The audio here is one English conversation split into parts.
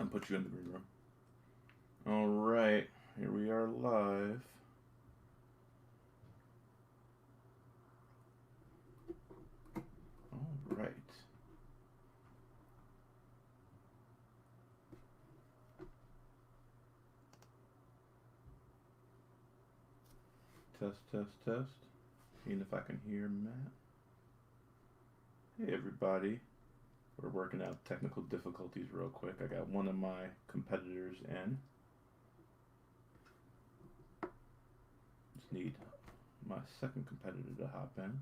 And put you in the green room. All right, here we are live. All right. Test, test, test. Seeing if I can hear Matt. Hey, everybody. We're working out technical difficulties real quick. I got one of my competitors in. Just need my second competitor to hop in.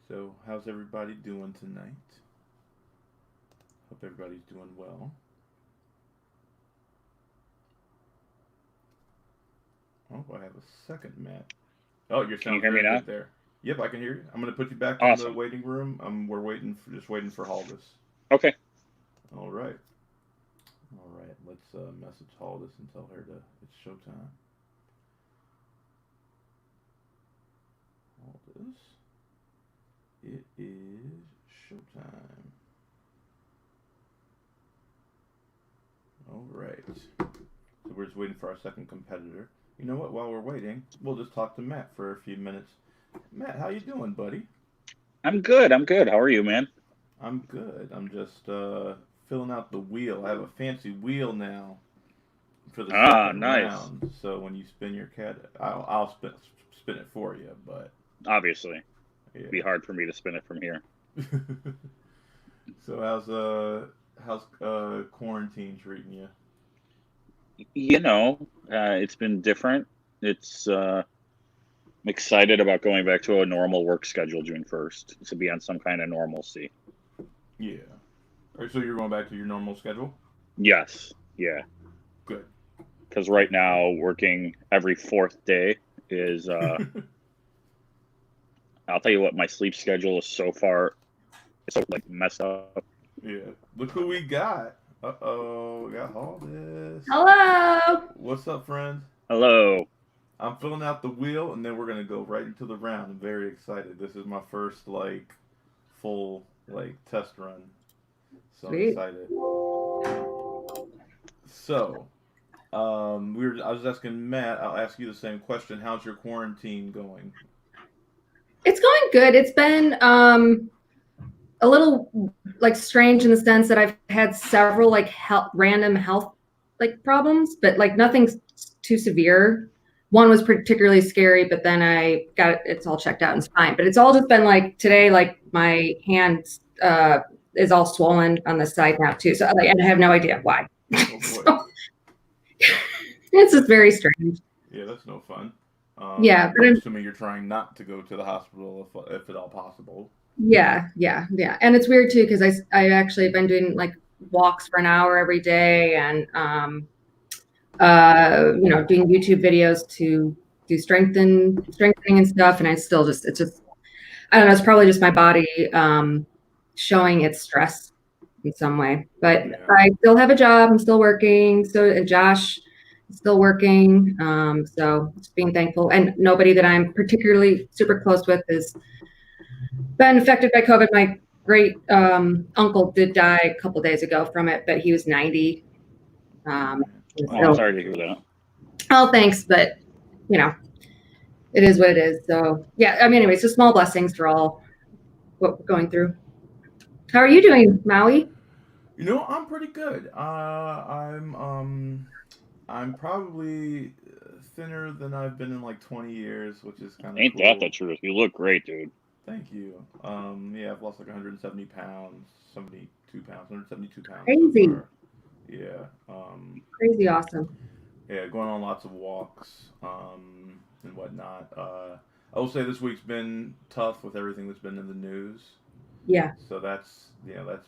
So, how's everybody doing tonight? Hope everybody's doing well. Oh, I have a second, Matt. Oh, your Can you sound's hear me very now? good there. Yep, I can hear you. I'm gonna put you back in the Awesome. waiting room. We're just waiting for Haldis. Okay. All right, all right. Let's message Haldis and tell her it's showtime. Haldis, it is showtime. All right. So we're just waiting for our second competitor. You know what? While we're waiting, we'll just talk to Matt for a few minutes. Matt, how you doing, buddy? I'm good. I'm good. How are you, man? I'm good. I'm just filling out the wheel. I have a fancy wheel now for the Ah, second nice. round. So when you spin your cat, I'll spin it for you. But Obviously. It'd be yeah. hard for me to spin it from here. So how's quarantine treating you? It's been different. I'm excited about going back to a normal work schedule June 1st to be on some kind of normalcy. Yeah. All right, so you're going back to your normal schedule? Yes. Yeah. Good. Because right Good. Good. now, working every fourth day is, I'll tell you what, my sleep schedule is so far, it's so like messed up. Yeah. Look who we got. Uh oh, we got Haldis. Hello. What's up, friend? Hello. I'm filling out the wheel, and then we're gonna go right into the round. I'm very excited. This is my first full test run, so I'm Sweet. excited. So, I was asking Matt. I'll ask you the same question. How's your quarantine going? It's going good. It's been a little strange in the sense that I've had several random health problems, but nothing too severe. One was particularly scary, but then I got it's all checked out and it's fine. But it's all just been today, my hand is all swollen on the side now too. So and I have no idea why. Oh boy. So, it's just very strange. Yeah, that's no fun. Yeah, but I'm assuming you're trying not to go to the hospital if at all possible. yeah, and it's weird too because I actually have been doing walks for an hour every day and doing YouTube videos to do strengthening and stuff, and it's just I don't know, it's probably just my body showing its stress in some way. But Yeah. I still have a job. I'm still working. So and Josh is still working. So just being thankful, and nobody that I'm particularly super close with has been affected by COVID. My great uncle did die a couple days ago from it, but he was 90. Oh man. Oh, I'm So, sorry to hear that. oh, thanks, but it is what it is. So yeah, I mean, anyways, so small blessings for all what we're going through. How are you doing, Maui? I'm pretty good. I'm probably thinner than I've been in 20 years, which is kind of Ain't that the cool. truth? You look great, dude. Thank you. Yeah, I've lost 170 pounds, 72 pounds, 172 pounds so Crazy, far. Yeah. crazy, awesome. Yeah, going on lots of walks, and whatnot. I will say this week's been tough with everything that's been in the news. Yeah, So that's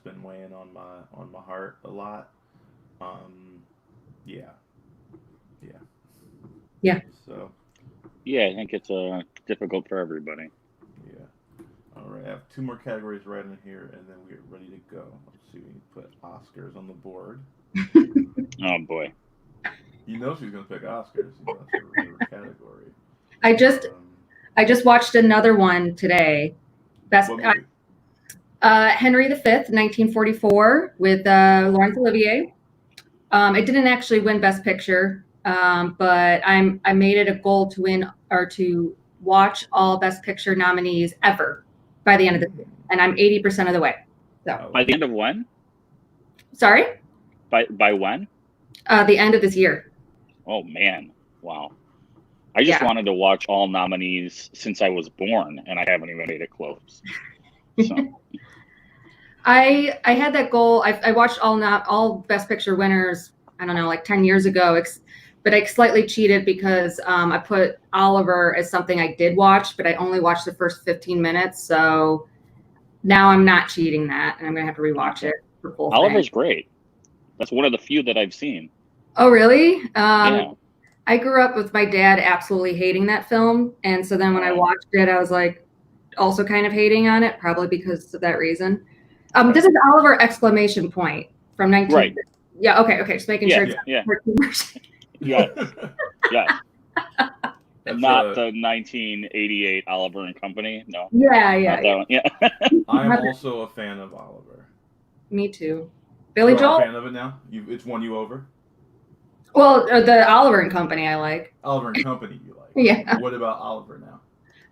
been weighing on my heart a lot. Um, yeah, yeah. yeah. So Yeah, I think it's difficult for everybody. yeah. All right, I have two more categories right in here, and then we're ready to go. Let's see. We can put Oscars on the board. Oh boy. You know she's gonna pick Oscars. That's her category. I just Um, I just watched another one today. What movie? Henry V, 1944, with Laurence Olivier. It didn't actually win Best Picture, but I made it a goal to win or to watch all Best Picture nominees ever by the end of the year, and I'm 80% of the way. So By the end of when? sorry, By when? the end of this year. Oh man, wow! I just wanted to watch all nominees since I was born, and I haven't even made it close. So. I had that goal. I watched all Best Picture winners. I don't know, like 10 years ago. But I slightly cheated because I put Oliver as something I did watch, but I only watched the first 15 minutes. So now I'm not cheating that, and I'm gonna have to rewatch it for full. Oliver's great. That's one of the few that I've seen. Oh, really? Yeah. I grew up with my dad absolutely hating that film, and so then when I watched it, I was like, also kind of hating on it, probably because of that reason. This is Oliver exclamation point from 19. Right. Yeah. Okay. Just making sure. Yeah. Yeah. Yeah. Not the 1988 Oliver and Company. No. Yeah. I'm also a fan of Oliver. Me too. Billy You're Joel. a fan of it now? It's won you over? Well, the Oliver and Company I like. Oliver and Company you like. Yeah. What about Oliver now?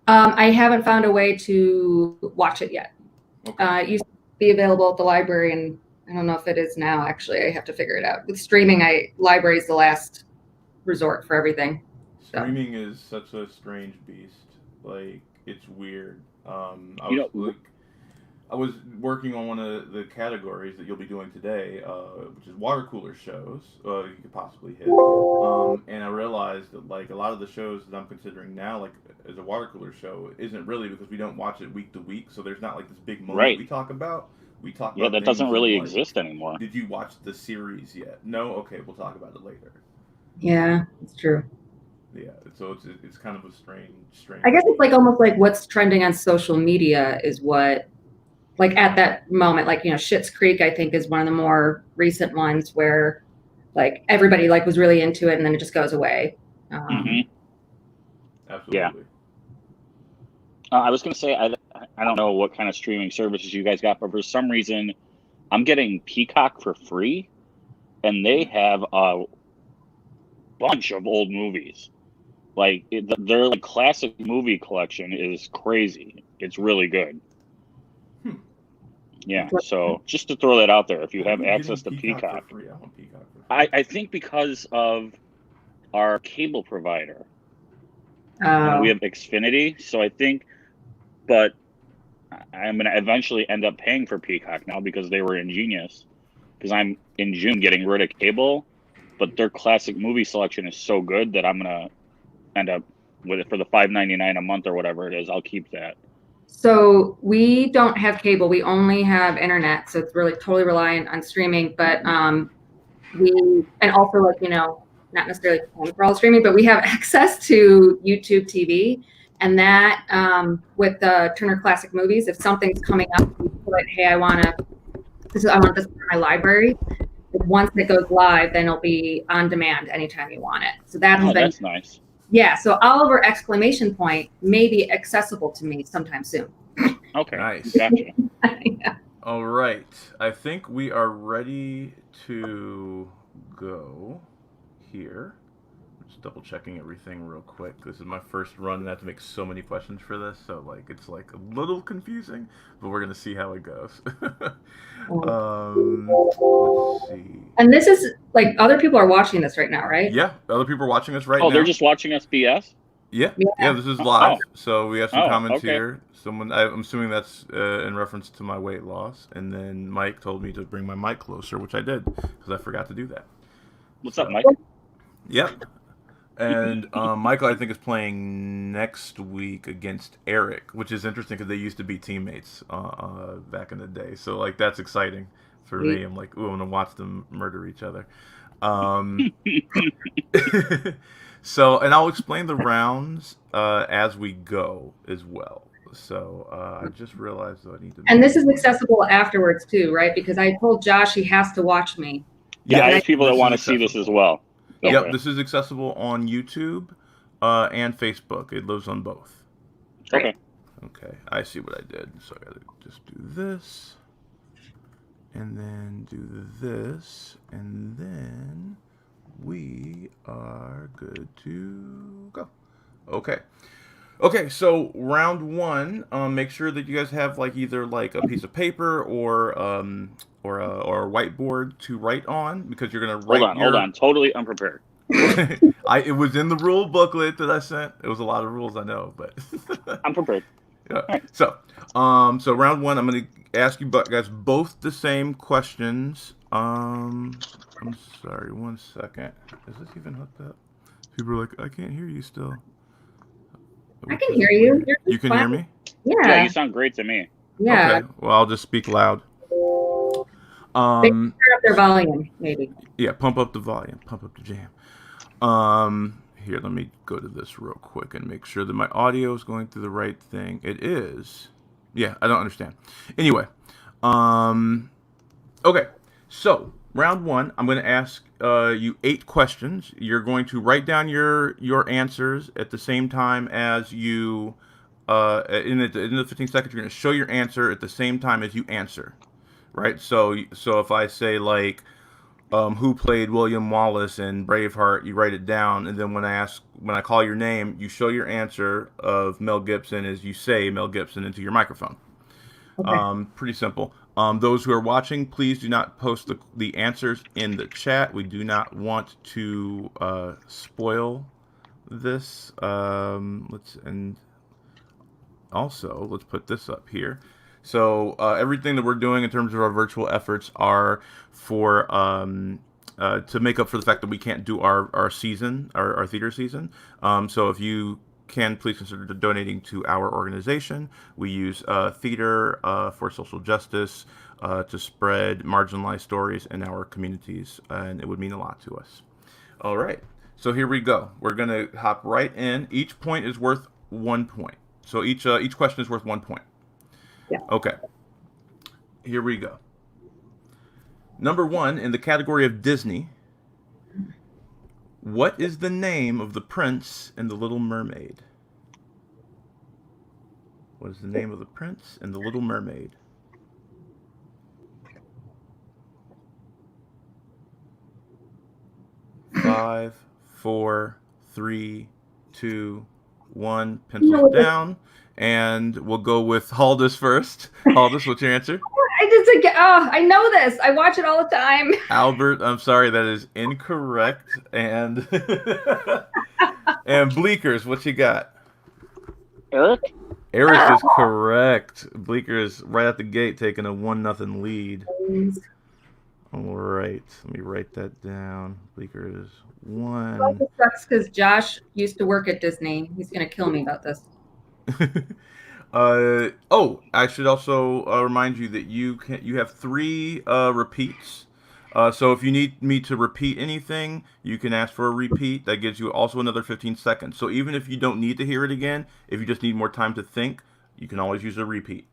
I haven't found a way to watch it yet. Okay. It used to be available at the library, and I don't know if it is now. Actually, I have to figure it out. With streaming, library is the last resort for everything. Streaming is such a strange beast. Like, it's weird. I was working on one of the categories that you'll be doing today, which is water cooler shows you could possibly hit. And I realized that like a lot of the shows that I'm considering now, like as a water cooler show, isn't really because we don't watch it week to week. So there's not like this big moment we talk about. We talk about that doesn't really exist anymore. Did you watch the series yet? No. Okay, we'll talk about it later. Yeah, it's true. Yeah, so it's kind of a strange. I guess it's like almost like what's trending on social media is what. Like at that moment, like, Schitt's Creek, I think is one of the more recent ones where like everybody like was really into it and then it just goes away. Absolutely. Yeah. I was going to say, I don't know what kind of streaming services you guys got, but for some reason I'm getting Peacock for free and they have a bunch of old movies. Like their like classic movie collection is crazy. It's really good. Yeah, so just to throw that out there, if you have access to Peacock, I think because of our cable provider, we have Xfinity, so I think, but I'm going to eventually end up paying for Peacock now because they were ingenious, because I'm in June getting rid of cable, but their classic movie selection is so good that I'm going to end up with it for the $5.99 a month or whatever it is. I'll keep that. So we don't have cable. We only have internet. So it's really totally reliant on streaming. But and also like, not necessarily for all streaming, but we have access to YouTube TV. And that with the Turner Classic Movies, if something's coming up, like, hey, I want this for my library. Once it goes live, then it'll be on demand anytime you want it. So that's nice. Yeah, so Oliver exclamation point may be accessible to me sometime soon. Okay. Nice. Gotcha. Yeah. All right. I think we are ready to go here. Just double checking everything real quick. This is my first run and I have to make so many questions for this, so like it's like a little confusing, but we're gonna see how it goes. Let's see. And this is like other people are watching this right now, right? Yeah, other people are watching us right now. Oh, they're just watching us BS? Yeah, this is live. So we have some comments here. I'm assuming that's in reference to my weight loss. And then Mike told me to bring my mic closer, which I did because I forgot to do that. What's up, Mike? Yep. And Michael, I think, is playing next week against Eric, which is interesting because they used to be teammates back in the day. So like that's exciting for me. I'm like, ooh, I'm gonna watch them murder each other. So, and I'll explain the rounds as we go as well. So I just realized that I need to. And this is accessible afterwards too, right? Because I told Josh he has to watch me. Yeah, there's people that want to see this as well. Yep, this is accessible on YouTube and Facebook. It lives on both. Okay. Okay, I see what I did. So I gotta just do this, and then do this, and then we are good to go. Okay. Okay, so round one. Make sure that you guys have like either like a piece of paper or a whiteboard to write on, because you're gonna write. Hold on. Totally unprepared. It was in the rule booklet that I sent. It was a lot of rules, I know, but I'm prepared. yeah. Right. So round one, I'm gonna ask you guys both the same questions. I'm sorry, 1 second. Is this even hooked up? People are like, I can't hear you still. I can hear you. You can hear me? Yeah, you sound great to me. Yeah. Okay. Well, I'll just speak loud. They turn up their volume, maybe. Yeah, pump up the volume, pump up the jam. Here, let me go to this real quick and make sure that my audio is going through the right thing. It is. Yeah, I don't understand. Anyway, okay. So round one, I'm going to ask you 8 questions. You're going to write down your answers at the same time as you. In the 15 seconds, you're going to show your answer at the same time as you answer. Right. So if I say like, who played William Wallace in Braveheart, you write it down, and then when I call your name, you show your answer of Mel Gibson as you say Mel Gibson into your microphone. Okay. Pretty simple. Those who are watching, please do not post the answers in the chat. We do not want to spoil this. Let's put this up here. So everything that we're doing in terms of our virtual efforts are for to make up for the fact that we can't do our season, our theater season. So if you can, please consider donating to our organization. We use theater for social justice to spread marginalized stories in our communities, and it would mean a lot to us. All right, so here we go. We're gonna hop right in. Each point is worth 1 point. So each question is worth 1 point. Yeah. Okay. Here we go. Number 1 in the category of Disney. What is the name of the prince in The Little Mermaid? What is the name of the prince in The Little Mermaid? Five, 4, 3, 2, 1. Pencils down. And we'll go with Haldis first. Haldis, what's your answer? I know this. I watch it all the time. Albert, I'm sorry, that is incorrect. And and Bleekers, what you got? Eric is correct. Bleekers right at the gate taking a 1-0 lead. All right, let me write that down. Bleekers 1. It sucks because Josh used to work at Disney. He's gonna kill me about this. I should also remind you that you have 3 repeats. So if you need me to repeat anything, you can ask for a repeat. That gives you also another 15 seconds. So even if you don't need to hear it again, if you just need more time to think, you can always use a repeat.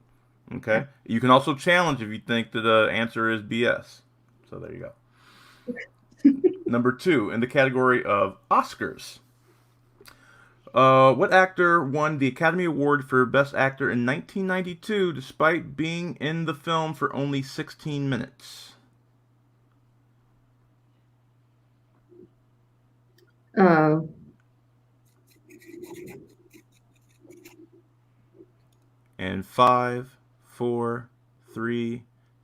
Okay? You can also challenge if you think that the answer is BS. So there you go. Number 2, in the category of Oscars. What actor won the Academy Award for Best Actor in 1992 despite being in the film for only 16 minutes? Oh. And 5, 4, 3,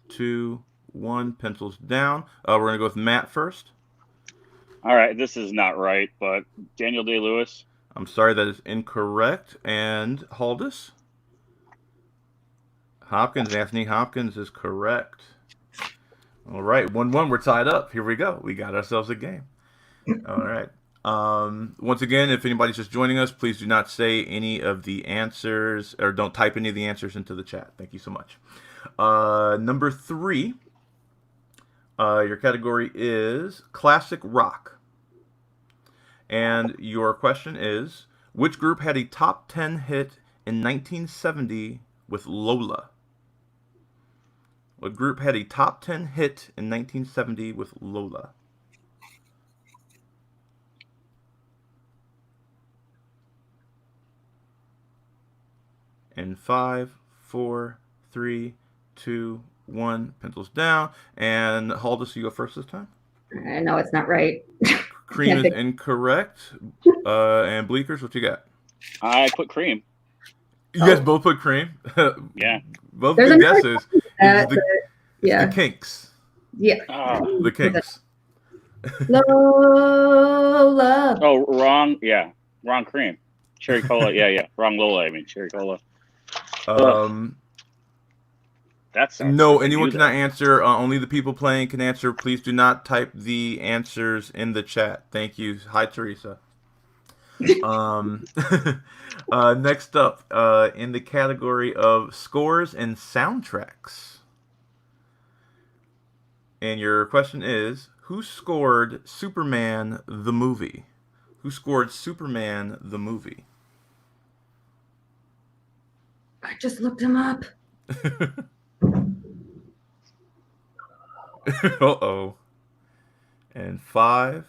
2, 1. Pencils down. We're going to go with Matt first. All right, this is not right, but Daniel Day-Lewis. I'm sorry, that is incorrect. And Haldis? Anthony Hopkins is correct. All right, 1-1. We're tied up. Here we go. We got ourselves a game. All right. Once again, if anybody's just joining us, please do not say any of the answers, or don't type any of the answers into the chat. Thank you so much. Number 3, your category is classic rock. And your question is, which group had a top 10 hit in 1970 with Lola? What group had a top 10 hit in 1970 with Lola? In 5, 4, 3, 2, 1. Pencils down. And Haldis, you go first this time. I know it's not right. Cream is incorrect. And Bleekers, what you got? I put cream. You guys both put cream? Yeah. Both good guesses. It's the Kinks. Yeah. The Kinks. Lola. Oh, wrong. Yeah. Wrong cream. Cherry cola. Yeah. Wrong Lola. I mean, cherry cola. That's no, anyone cannot answer. Only the people playing can answer. Please do not type the answers in the chat. Thank you. Hi, Teresa. Next up, in the category of scores and soundtracks. And your question is, who scored Superman the movie? Who scored Superman the movie? I just looked him up. Uh-oh. And 5,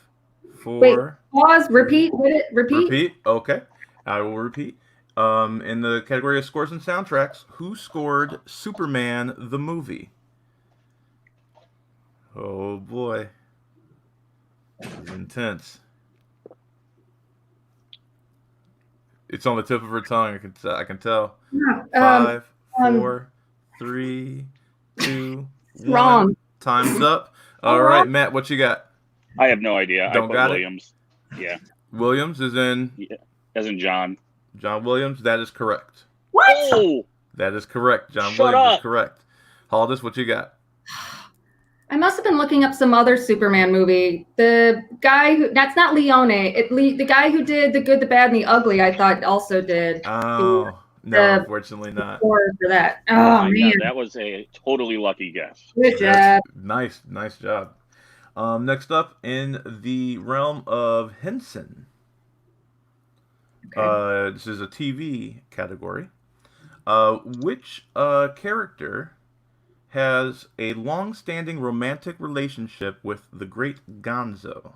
4. Wait, pause, repeat, repeat. Repeat? Okay. I will repeat. In the category of scores and soundtracks, who scored Superman the movie? Oh boy. This is intense. It's on the tip of her tongue, I can tell. 5, 4, 3, 2, 1. Wrong. Time's up. All right, Matt, what you got? I have no idea. Don't I put got Williams. Yeah. Williams is in. Yeah. As in John. John Williams. That is correct. What? Oh! That is correct. John Shut Williams up. is correct. Haldis, what you got? I must have been looking up some other Superman movie. The guy who, that's not Leone. The guy who did The Good, the Bad, and the Ugly, I thought also did. Oh, no, unfortunately not. For that. Oh, man. God, that was a totally lucky guess. Good job. Nice job. Next up, in the realm of Henson. Okay. This is a TV category. Which character has a long-standing romantic relationship with the great Gonzo?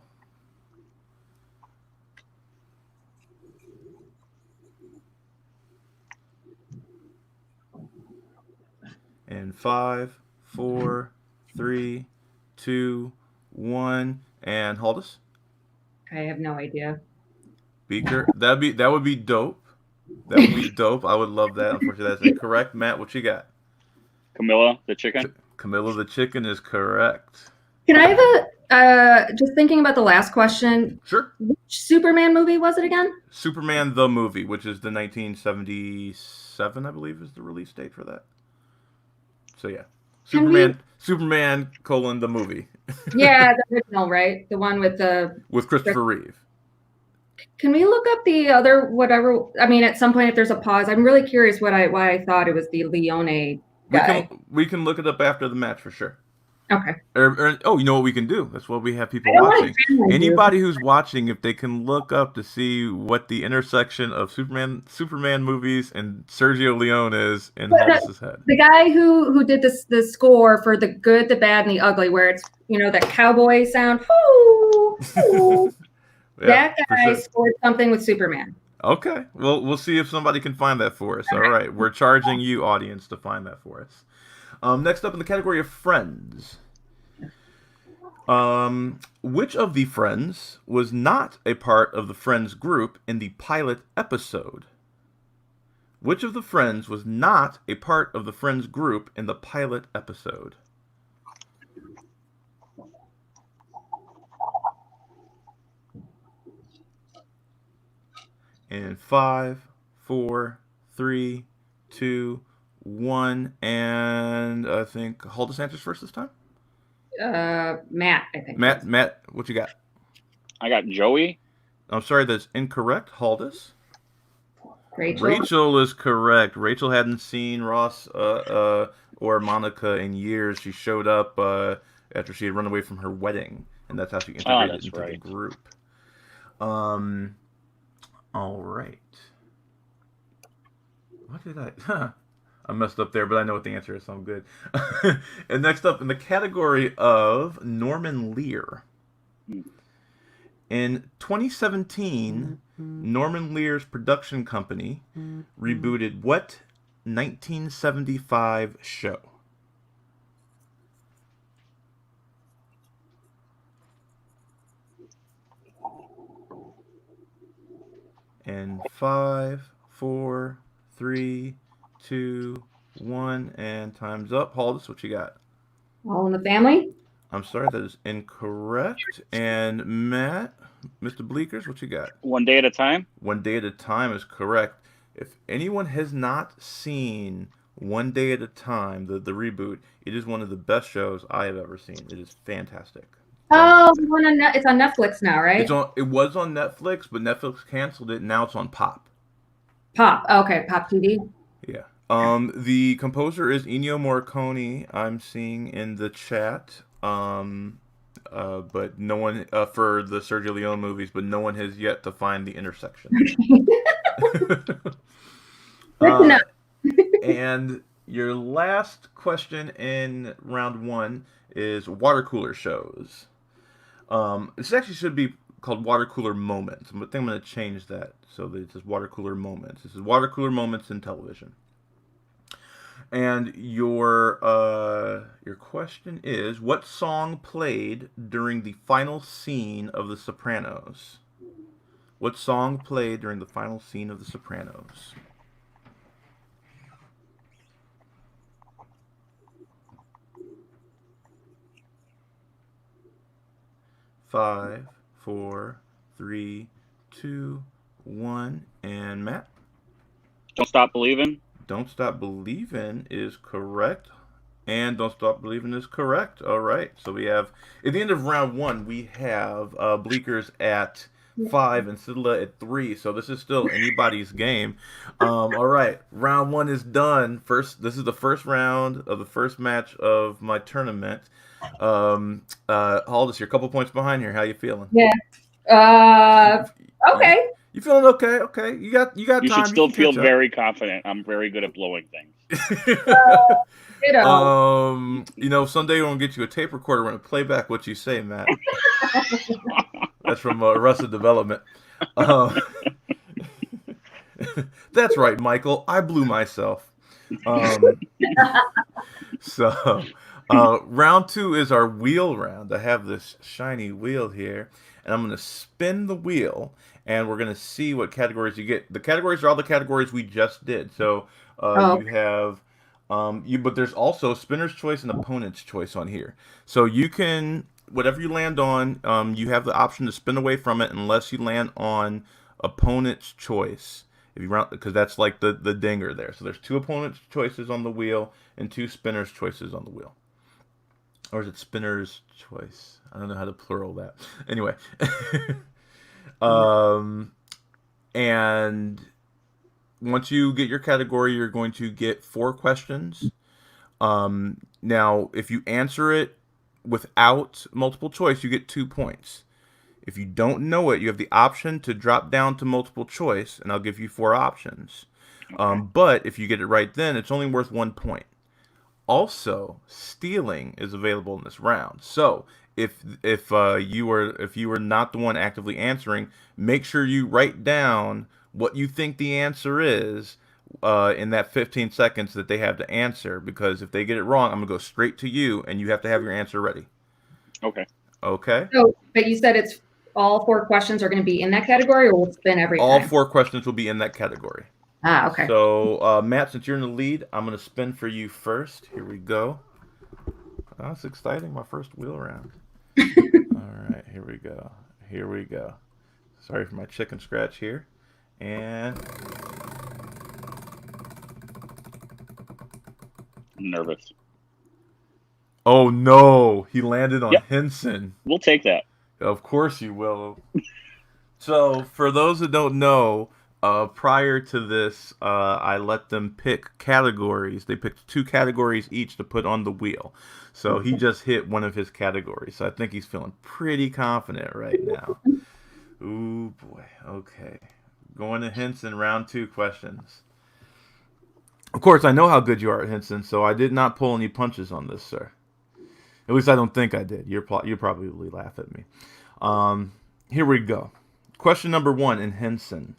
In 5, 4, 3, 2, 1, and Haldis. I have no idea. Beaker. That would be dope. That would be dope. I would love that. Unfortunately, that's incorrect. Matt, what you got? Camilla the chicken. Camilla the chicken is correct. Can I have just thinking about the last question? Sure. Which Superman movie was it again? Superman the movie, which is the 1977, I believe, is the release date for that. So yeah, Superman colon the movie. Yeah, the original, right? The one with Christopher Reeve. Can we look up the other whatever? I mean, at some point, if there's a pause, I'm really curious why I thought it was the Leone guy. We can look it up after the match for sure. Okay. You know what we can do? That's what we have people watching. Anybody who's watching, if they can look up to see what the intersection of Superman movies and Sergio Leone is in Haldis' head. The guy who did the score for The Good, the Bad, and the Ugly, where it's that cowboy sound. Yeah, that guy scored something with Superman. Okay. Well, we'll see if somebody can find that for us. All right. We're charging you, audience, to find that for us. Next up in the category of Friends. Which of the Friends was not a part of the Friends group in the pilot episode? Which of the Friends was not a part of the Friends group in the pilot episode? In 5, 4, 3, 2, 1, and I think Haldis answers first this time. Matt, I think. Matt, what you got? I got Joey. I'm sorry, that's incorrect. Haldis. Rachel is correct. Rachel hadn't seen Ross or Monica in years. She showed up after she had run away from her wedding, and that's how she integrated into the group. All right. What did I messed up there, but I know what the answer is, so I'm good. And next up, in the category of Norman Lear. In 2017, Norman Lear's production company rebooted what 1975 show? And 5, 4, 3, 2, 1, and time's up. Haldis, what you got? All in the Family. I'm sorry, that is incorrect. And Matt, Mr. Bleekers, what you got? One Day at a Time. One Day at a Time is correct. If anyone has not seen One Day at a Time, the reboot, it is one of the best shows I have ever seen. It is fantastic. Oh, it's on Netflix now, right? It was on Netflix, but Netflix canceled it. Now it's on Pop. Pop. Okay, Pop TV. Yeah. The composer is Ennio Morricone. I'm seeing in the chat. But no one for the Sergio Leone movies, but no one has yet to find the intersection. And your last question in round 1 is water cooler shows. This actually should be called water cooler moments, but I think I'm going to change that so that it says water cooler moments. This is water cooler moments in television. And your question is, what song played during the final scene of The Sopranos? What song played during the final scene of The Sopranos? Five, 4, 3, 2, 1, and Matt? Don't Stop Believin'. Don't Stop Believin' is correct. And Don't Stop Believin' is correct. All right. So we have, at the end of round 1, we have Bleekers at 5 and Sidlah at 3. So this is still anybody's game. All right. Round 1 is done. This is the first round of the first match of my tournament. Haldis, you're a couple points behind here. How you feeling? Yeah. Okay. You feeling okay? Okay. You got time. You should still feel very confident. I'm very good at blowing things. Someday we're gonna get you a tape recorder. We're gonna play back what you say, Matt. That's from Arrested Development. That's right, Michael. I blew myself. Round 2 is our wheel round. I have this shiny wheel here, and I'm going to spin the wheel, and we're going to see what categories you get. The categories are all the categories we just did. So you have, but there's also spinner's choice and opponent's choice on here. So you can, whatever you land on, you have the option to spin away from it unless you land on opponent's choice. If you round, because that's like the dinger there. So there's 2 opponent's choices on the wheel and 2 spinner's choices on the wheel. Or is it spinner's choice? I don't know how to plural that. Anyway. And once you get your category, you're going to get 4 questions. Now, if you answer it without multiple choice, you get 2 points. If you don't know it, you have the option to drop down to multiple choice, and I'll give you 4 options. But if you get it right then, it's only worth 1 point. Also, stealing is available in this round. So if you were not the one actively answering, make sure you write down what you think the answer is in that 15 seconds that they have to answer. Because if they get it wrong, I'm gonna go straight to you, and you have to have your answer ready. Okay. Okay. So, but you said it's all 4 questions are going to be in that category, or we'll spin every time? All 4 questions will be in that category. Okay. So, Matt, since you're in the lead, I'm going to spin for you first. Here we go. Oh, that's exciting. My first wheel round. All right, here we go. Here we go. Sorry for my chicken scratch here. And... I'm nervous. Oh, no. He landed on Henson. We'll take that. Of course you will. So, for those that don't know... prior to this, I let them pick categories. They picked 2 categories each to put on the wheel. So he just hit one of his categories. So I think he's feeling pretty confident right now. Ooh, boy. Okay. Going to Henson, round 2 questions. Of course, I know how good you are at Henson, so I did not pull any punches on this, sir. At least I don't think I did. You'll probably laugh at me. Here we go. Question number 1 in Henson.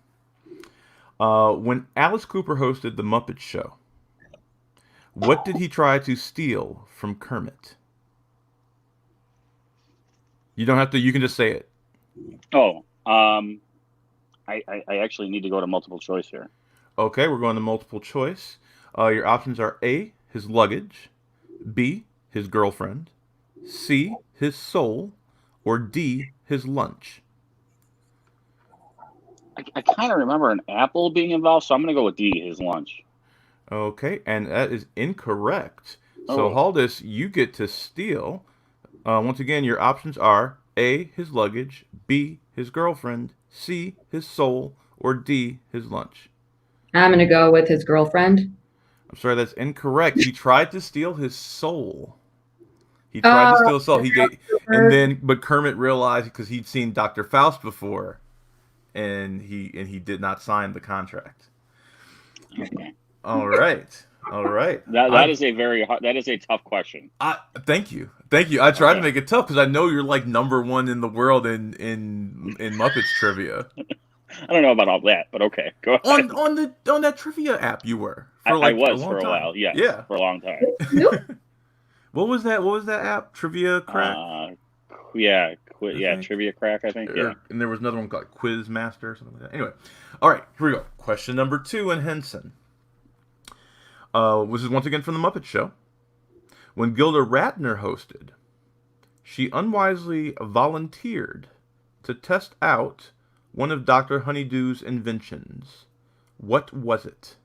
When Alice Cooper hosted The Muppet Show, What did he try to steal from Kermit? You don't have to. You can just say it. Oh, I actually need to go to multiple choice here. Okay, we're going to multiple choice. Your options are A, his luggage, B, his girlfriend, C, his soul, or D, his lunch. I kind of remember an apple being involved, so I'm going to go with D, his lunch. Okay, and that is incorrect. So, Haldis, you get to steal. Once again, your options are A, his luggage, B, his girlfriend, C, his soul, or D, his lunch. I'm going to go with his girlfriend. I'm sorry, that's incorrect. He tried to steal his soul. He tried to steal his soul. But Kermit realized because he'd seen Dr. Faust before, and he did not sign the contract. Okay. All right. That is a tough question. Thank you. I tried to make it tough because I know you're like number one in the world in Muppets trivia. I don't know about all that, but okay, go ahead. On that trivia app, you were. I was for a while. Yeah, for a long time. What was that app? Trivia Crack. Trivia Crack. I think. Yeah. And there was another one called Quiz Master or something like that. Anyway, all right, here we go. Question number 2 in Henson. This is once again from the Muppet Show. When Gilda Radner hosted, she unwisely volunteered to test out one of Dr. Honeydew's inventions. What was it?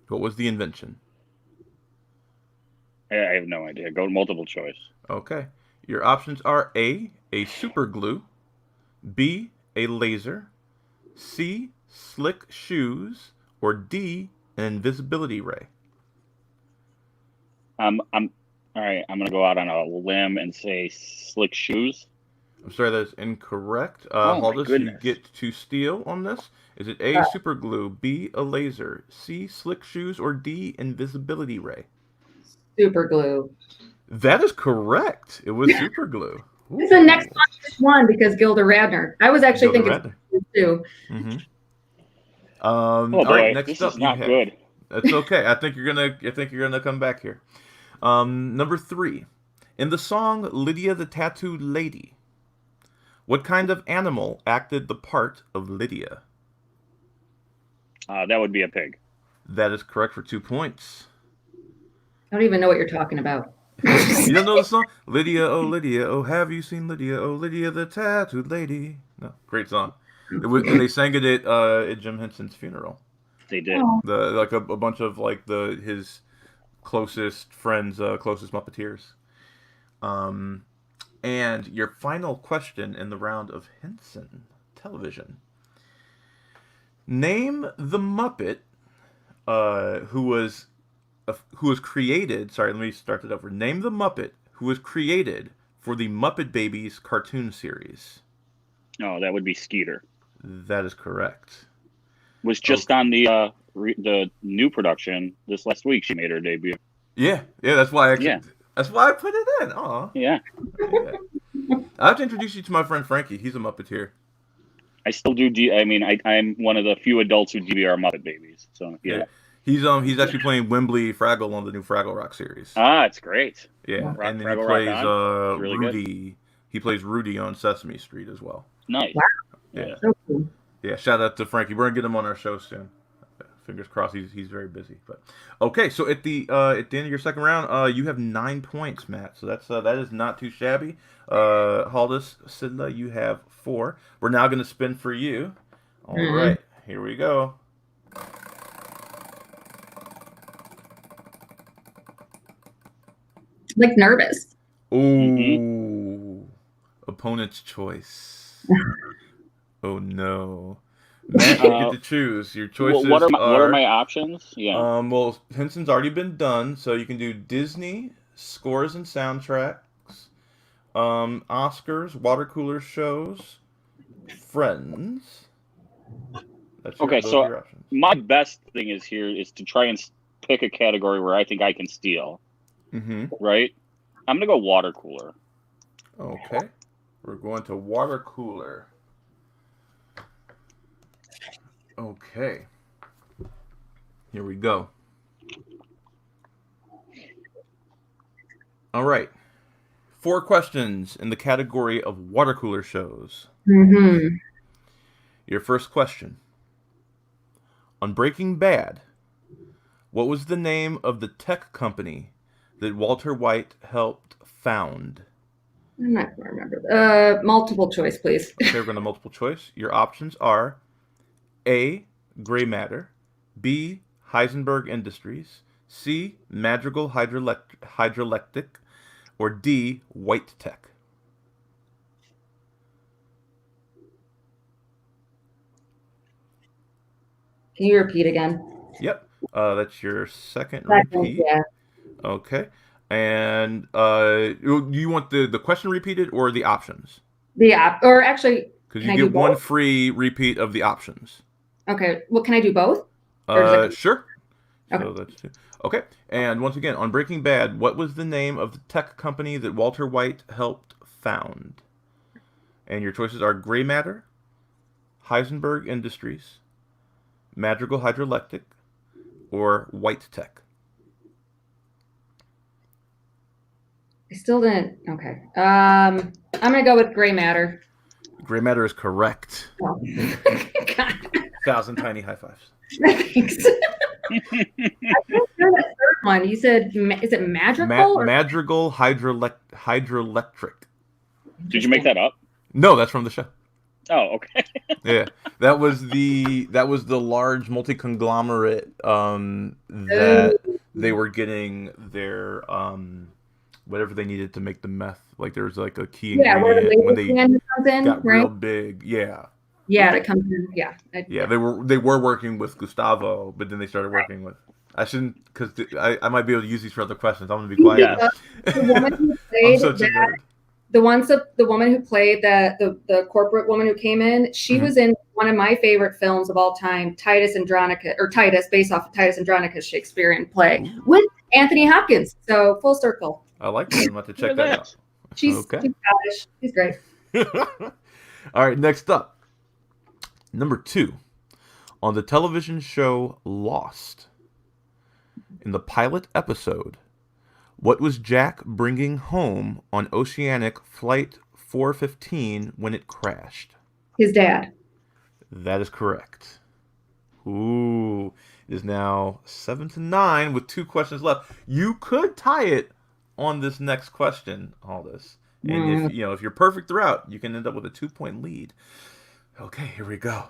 What was the invention? I have no idea. Go multiple choice. Okay. Your options are A, super glue, B, a laser, C, slick shoes, or D, an invisibility ray. All right. I'm gonna go out on a limb and say slick shoes. I'm sorry, that's incorrect. Haldis, you get to steal on this. Is it A, super glue, B, a laser, C, slick shoes, or D, invisibility ray? Super glue. That is correct. It was super glue. It's the next one because Gilda Radner. I was actually thinking too. Mm-hmm. All right, next this up, is not good. That's okay. I think you're gonna come back here. Number 3, in the song "Lydia the Tattooed Lady," what kind of animal acted the part of Lydia? That would be a pig. That is correct for 2 points. I don't even know what you're talking about. You don't know the song? Lydia, oh, have you seen Lydia? Oh, Lydia the Tattooed Lady. No, great song. And they sang it at Jim Henson's funeral. They did. A bunch of his closest friends, closest Muppeteers. And your final question in the round of Henson Television. Name the Muppet who was created. Sorry, let me start it over. Name the Muppet who was created for the Muppet Babies cartoon series. Oh, that would be Skeeter. That is correct. Was just on the new production this last week. She made her debut. Yeah. That's why I put it in. Aw. Yeah. I have to introduce you to my friend Frankie. He's a Muppeteer. I still do. I'm one of the few adults who DVR Muppet Babies. So yeah. He's actually playing Wembley Fraggle on the new Fraggle Rock series. It's great. Yeah, and then he plays really Rudy. Good. He plays Rudy on Sesame Street as well. Nice. Wow. Yeah. So cool. Yeah. Shout out to Frankie. We're gonna get him on our show soon. Fingers crossed. He's very busy. But okay. So at the end of your second round, you have 9 points, Matt. So that is not too shabby. Haldis, Sidlah, you have 4. We're now gonna spin for you. All right. Here we go. Like nervous. Ooh. Opponent's choice. Oh no. Matt, you get to choose. Your choices what are my options? Yeah. Well, Henson's already been done, so you can do Disney, scores and soundtracks, Oscars, water cooler shows, Friends. That's okay, those so are your options. My best thing is to try and pick a category where I think I can steal. Mm-hmm. Right? I'm going to go water cooler. Okay. We're going to water cooler. Okay. Here we go. All right. 4 questions in the category of water cooler shows. Mm-hmm. Your first question. On Breaking Bad, what was the name of the tech company that Walter White helped found? I'm not going to remember. Multiple choice, please. Okay, we're going to multiple choice. Your options are A, Gray Matter, B, Heisenberg Industries, C, Madrigal Hydroelectric, or D, White Tech. Can you repeat again? Yep. That's your second repeat. Yeah. Okay. And do you want the question repeated or the options? Or actually, Because you get one free repeat of the options. Okay. Well, can I do both? Sure. Okay. So that's two. Okay. And once again, on Breaking Bad, what was the name of the tech company that Walter White helped found? And your choices are Gray Matter, Heisenberg Industries, Madrigal Hydroelectric, or White Tech. I still didn't. Okay. I'm gonna go with Gray Matter. Gray Matter is correct. Oh. 1,000 tiny high fives. Thanks. I can't hear that third one. You said, is it Madrigal? Madrigal Hydroelectric. Did you make that up? No, that's from the show. Oh, okay. Yeah, that was the large multi-conglomerate that they were getting their whatever they needed to make the meth. Like there was like a key ingredient when they got real big. Yeah. Yeah, that comes in. Yeah. Yeah, they were working with Gustavo, but then they started working with. I shouldn't, because I might be able to use these for other questions. I'm gonna be quiet. Yeah. The woman who played the woman who played the corporate woman who came in, she was in one of my favorite films of all time, Titus, based off of Titus Andronicus Shakespearean play with Anthony Hopkins. So full circle. I like that. I'm about to check that out. She's Scottish. She's great. All right, next up. Number 2. On the television show Lost, in the pilot episode, what was Jack bringing home on Oceanic Flight 415 when it crashed? His dad. That is correct. Ooh, it is now 7-9 with 2 questions left. You could tie it on this next question, Haldis. And if you're perfect throughout, you can end up with a 2-point lead. Okay, here we go.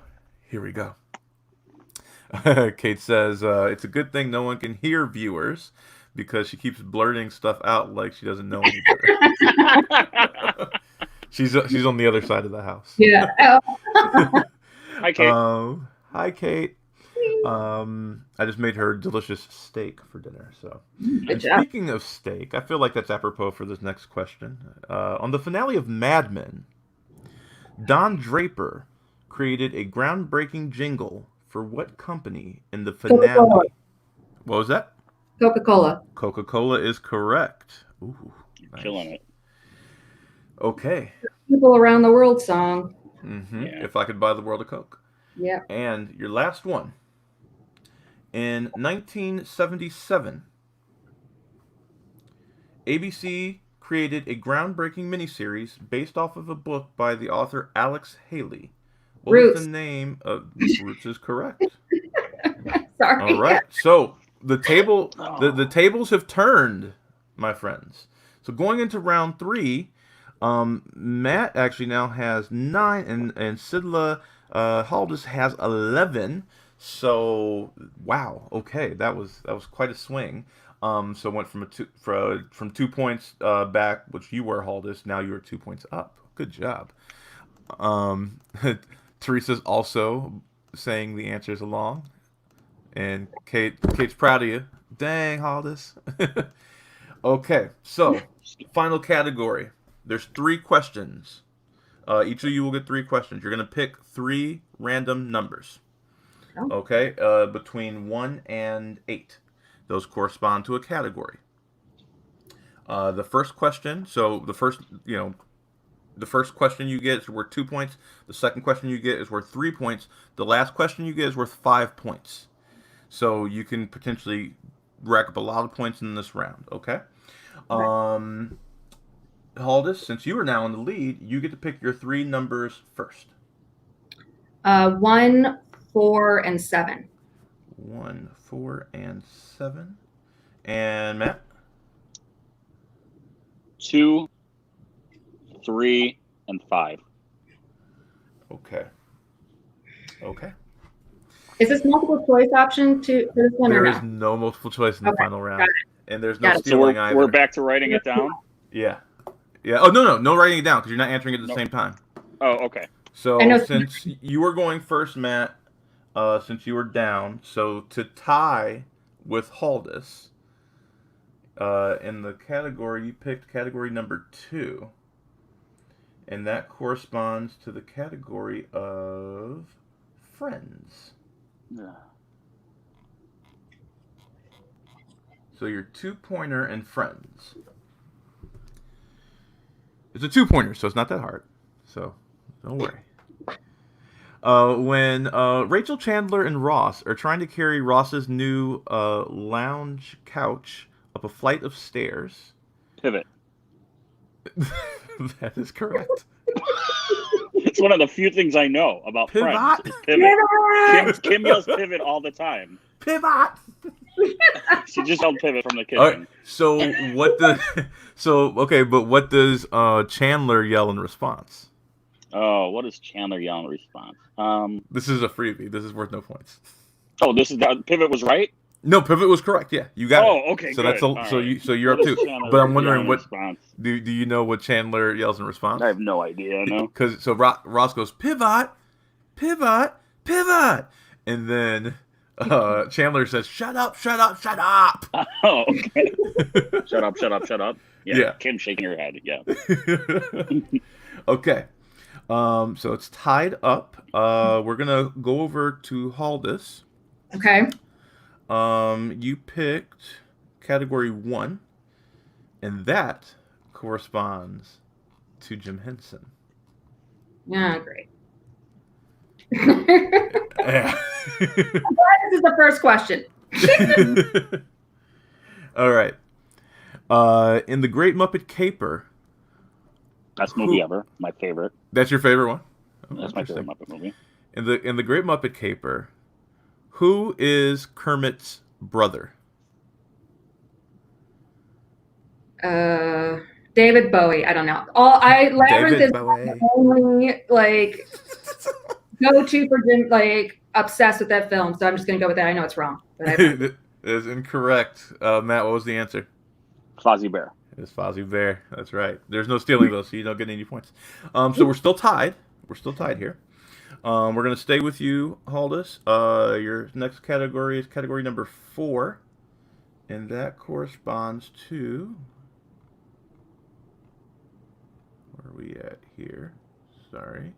Kate says, it's a good thing no one can hear viewers because she keeps blurting stuff out like she doesn't know any better. She's on the other side of the house. Yeah. Hi, Kate. Hi, Kate. I just made her delicious steak for dinner. So, and speaking of steak, I feel like that's apropos for this next question. On the finale of Mad Men, Don Draper created a groundbreaking jingle for what company in the finale? Coca-Cola. What was that? Coca-Cola. Coca-Cola is correct. Ooh, nice. Killing it. Okay. People around the world song. Mm-hmm. Yeah. If I could buy the world of Coke. Yeah. And your last one. In 1977, ABC created a groundbreaking miniseries based off of a book by the author Alex Haley. What was the name of Roots? Is correct. Sorry. All right. So the tables have turned, my friends. So going into round 3, Matt actually now has 9, and Sidlah Haldis has 11. So wow. Okay, that was quite a swing. So went from 2 points back, which you were, Haldis. Now you're 2 points up. Good job. Teresa's also saying the answers along, and Kate's proud of you. Dang, Haldis. Okay, so final category. There's 3 questions. Each of you will get 3 questions. You're gonna pick 3 random numbers. Okay, between 1 and 8. Those correspond to a category. The first question. So the first question you get is worth 2 points. The second question you get is worth 3 points. The last question you get is worth 5 points. So you can potentially rack up a lot of points in this round. Okay. Haldis, since you are now in the lead, you get to pick your 3 numbers first. 1, 4, and 7. 1, 4, and 7. And Matt? 2, 3, and 5. Okay. Is this multiple choice option for this one? There or is no multiple choice in the final round. And there's no Got it. stealing So either. we're back to writing it down? Yeah. Oh, no writing it down, because you're not answering it at the same time. Oh, okay. So since you were going first, Matt, since you were down, so to tie with Haldis, in the category, you picked category number 2. And that corresponds to the category of friends. Yeah. So your 2-pointer and friends. It's a 2-pointer, so it's not that hard. So don't worry. When Rachel, Chandler, and Ross are trying to carry Ross's new lounge couch up a flight of stairs. Pivot. That is correct. It's one of the few things I know about Pivot. Friends. Is pivot. Kim yells pivot all the time. Pivot. She just yelled pivot from the kitchen. Right, so what does Chandler yell in response? Oh, what does Chandler yell in response? This is a freebie. This is worth no points. Oh, pivot was right? No, pivot was correct. Yeah, you got it. Oh, okay. So good. that's you're up 2. But I'm wondering what do you know what Chandler yells in response? I have no idea. No. Because Ross goes pivot, pivot, pivot, and then Chandler says shut up, shut up, shut up. Oh, okay. Shut up, shut up, shut up. Yeah. Kim shaking her head. Yeah. Okay. So it's tied up. We're gonna go over to Haldis. Okay. You picked category 1, and that corresponds to Jim Henson. Yeah, great. Yeah. This is the first question. All right. In The Great Muppet Caper. Best movie ever. My favorite. That's your favorite one? Oh, that's my favorite Muppet movie. In the Great Muppet Caper, who is Kermit's brother? David Bowie. I don't know. Labyrinth is the only go-to for Jim. Obsessed with that film, so I'm just gonna go with that. I know it's wrong, but It is incorrect. Matt, what was the answer? Fozzie Bear. It's Fozzie Bear. That's right. There's no stealing though, so you don't get any points. So we're still tied. We're still tied here. We're gonna stay with you, Haldis. Your next category is category number 4, and that corresponds to. Where are we at here? Sorry.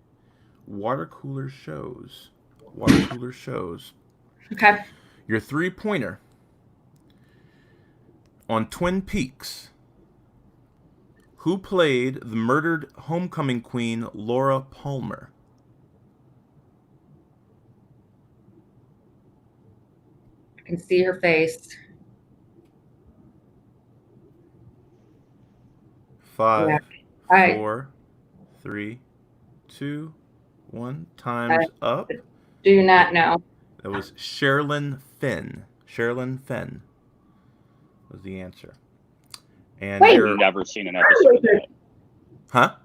Water cooler shows. Water cooler shows. okay. Your 3-pointer. On Twin Peaks, who played the murdered homecoming queen Laura Palmer? I can see her face. 5, Yeah. 4, 3, 2, 1. Time's up. Do not know. That was Sherilyn Fenn. Sherilyn Fenn was the answer. And Wait, I've never seen an episode of that. Huh?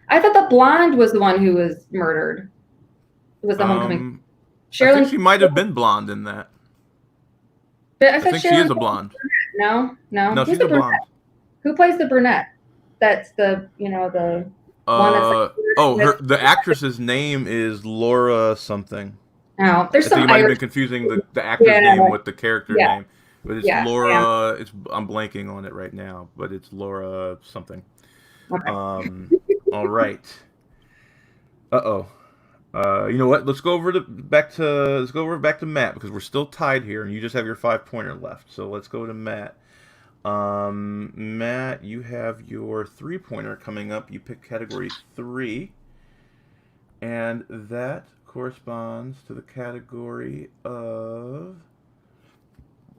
I thought the blonde was the one who was murdered. It was the homecoming. I think she might have been blonde in that. But I think she is a blonde. No. No, Who's she's a blonde. Who plays the brunette? That's the the one that's the actress's name is Laura something. Oh, there's some. I think you might have been confusing the actor's name with the character name, but it's Laura. Yeah. I'm blanking on it right now, but it's Laura something. Okay. All right. You know what? Let's go over back to Matt, because we're still tied here, and you just have your 5-pointer left. So let's go to Matt. Matt, you have your 3-pointer coming up. You pick category 3, and that corresponds to the category of,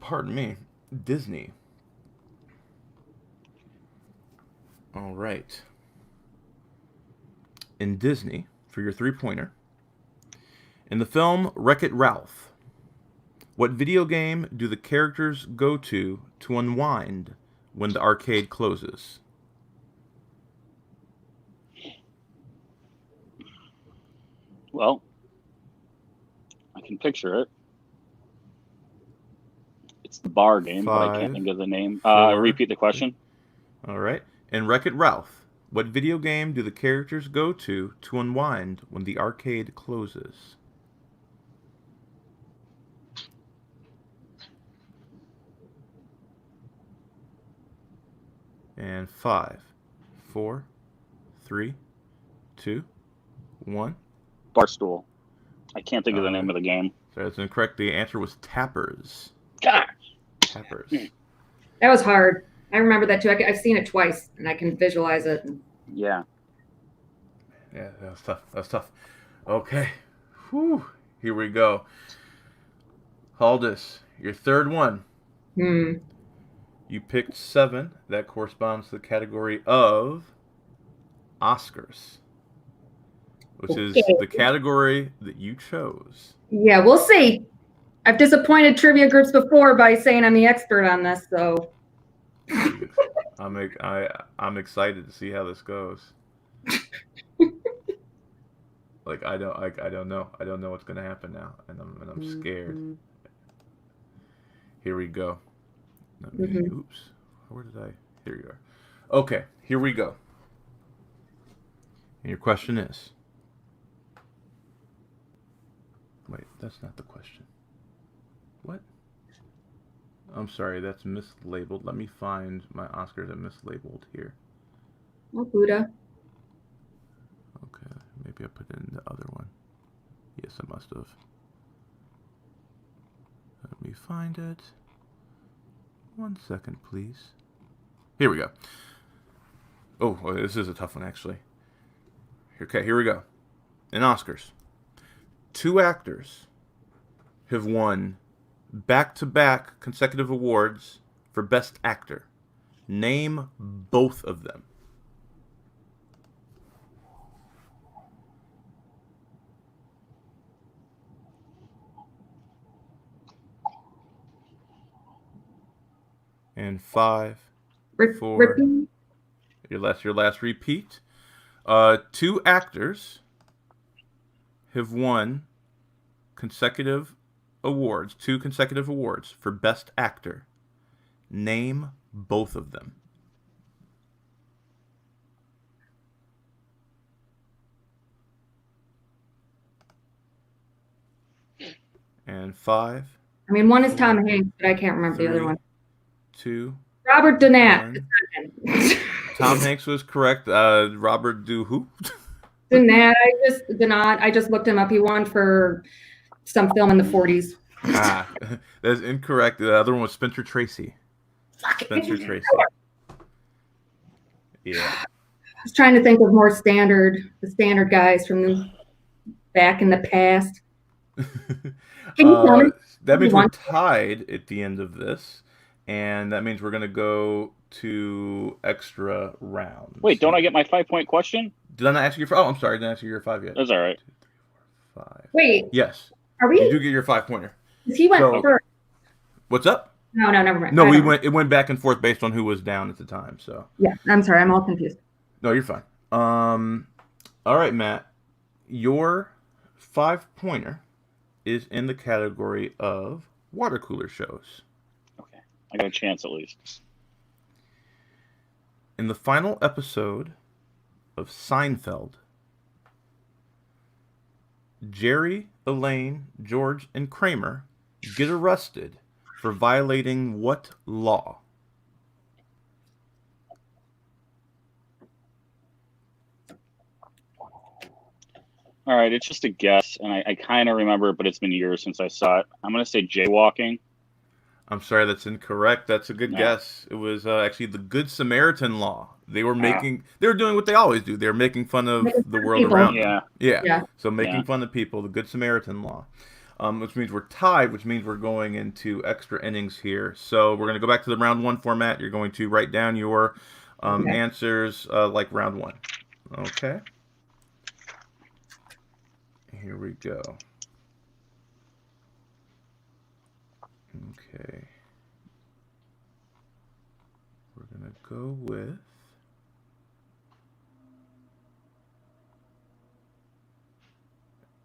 pardon me, Disney. All right. In Disney, for your 3-pointer, in the film Wreck-It Ralph, what video game do the characters go to unwind when the arcade closes? Well, I can picture it. It's the bar game, but I can't think of the name. 4, repeat the question. All right. In Wreck-It Ralph, what video game do the characters go to unwind when the arcade closes? And 5, 4, 3, 2, 1. Barstool. I can't think of the name of the game. So that's incorrect. The answer was Tappers. Gosh. Tappers. That was hard. I remember that too. I've seen it twice, and I can visualize it. Yeah. Yeah, that was tough. That was tough. Okay. Whew. Here we go. Haldis, your third one. You picked 7. That corresponds to the category of Oscars, which is the category that you chose. Yeah, we'll see. I've disappointed trivia groups before by saying I'm the expert on this, so. I'm excited to see how this goes. Like I don't know what's gonna happen now, and I'm scared. Here we go. Oops, where did I? Here you are. Okay, here we go. And your question is. Wait, that's not the question. What? I'm sorry, that's mislabeled. Let me find my Oscars that mislabeled here. Oh, Buddha. Okay, maybe I put in the other one. Yes, I must have. Let me find it. 1 second, please. Here we go. Oh, well, this is a tough one, actually. Okay, here we go. In Oscars, 2 actors have won back-to-back consecutive awards for Best Actor. Name both of them. And 5, 4. Your last repeat. 2 actors have won consecutive awards, 2 consecutive awards for Best Actor. Name both of them. And 5. I mean, one is Tom Hanks, but I can't remember 3, the other one. 2. Robert Donat. Tom Hanks was correct. Robert who? Donat. I just looked him up. He won for some film in the 40s. That's incorrect. The other one was Spencer Tracy. Spencer Tracy. Yeah. I was trying to think of more the standard guys from the back in the past. Can you tell me? That means we're tied at the end of this, and that means we're going to go to extra rounds. Wait, don't I get my 5-point question? Did I not ask you your? Oh, I'm sorry, I didn't ask you your 5 yet. That's all right. 2, 3, 4, 5. Wait. Yes. Are we? You do get your 5-pointer. He went first. What's up? No, never mind. No, it went back and forth based on who was down at the time. So. Yeah, I'm sorry, I'm all confused. No, you're fine. All right, Matt. Your 5-pointer is in the category of water cooler shows. Okay, I got a chance at least. In the final episode of Seinfeld, Jerry, Elaine, George, and Kramer get arrested for violating what law? All right, it's just a guess, and I kind of remember it, but it's been years since I saw it. I'm going to say jaywalking. I'm sorry, that's incorrect. That's a good guess. It was actually the Good Samaritan law. They were doing what they always do. They were making fun of the world around them. Yeah. So making fun of people, the Good Samaritan law. Which means we're tied, which means we're going into extra innings here. So we're going to go back to the round 1 format. You're going to write down your answers like round one. Okay. Here we go. Okay. We're going to go with...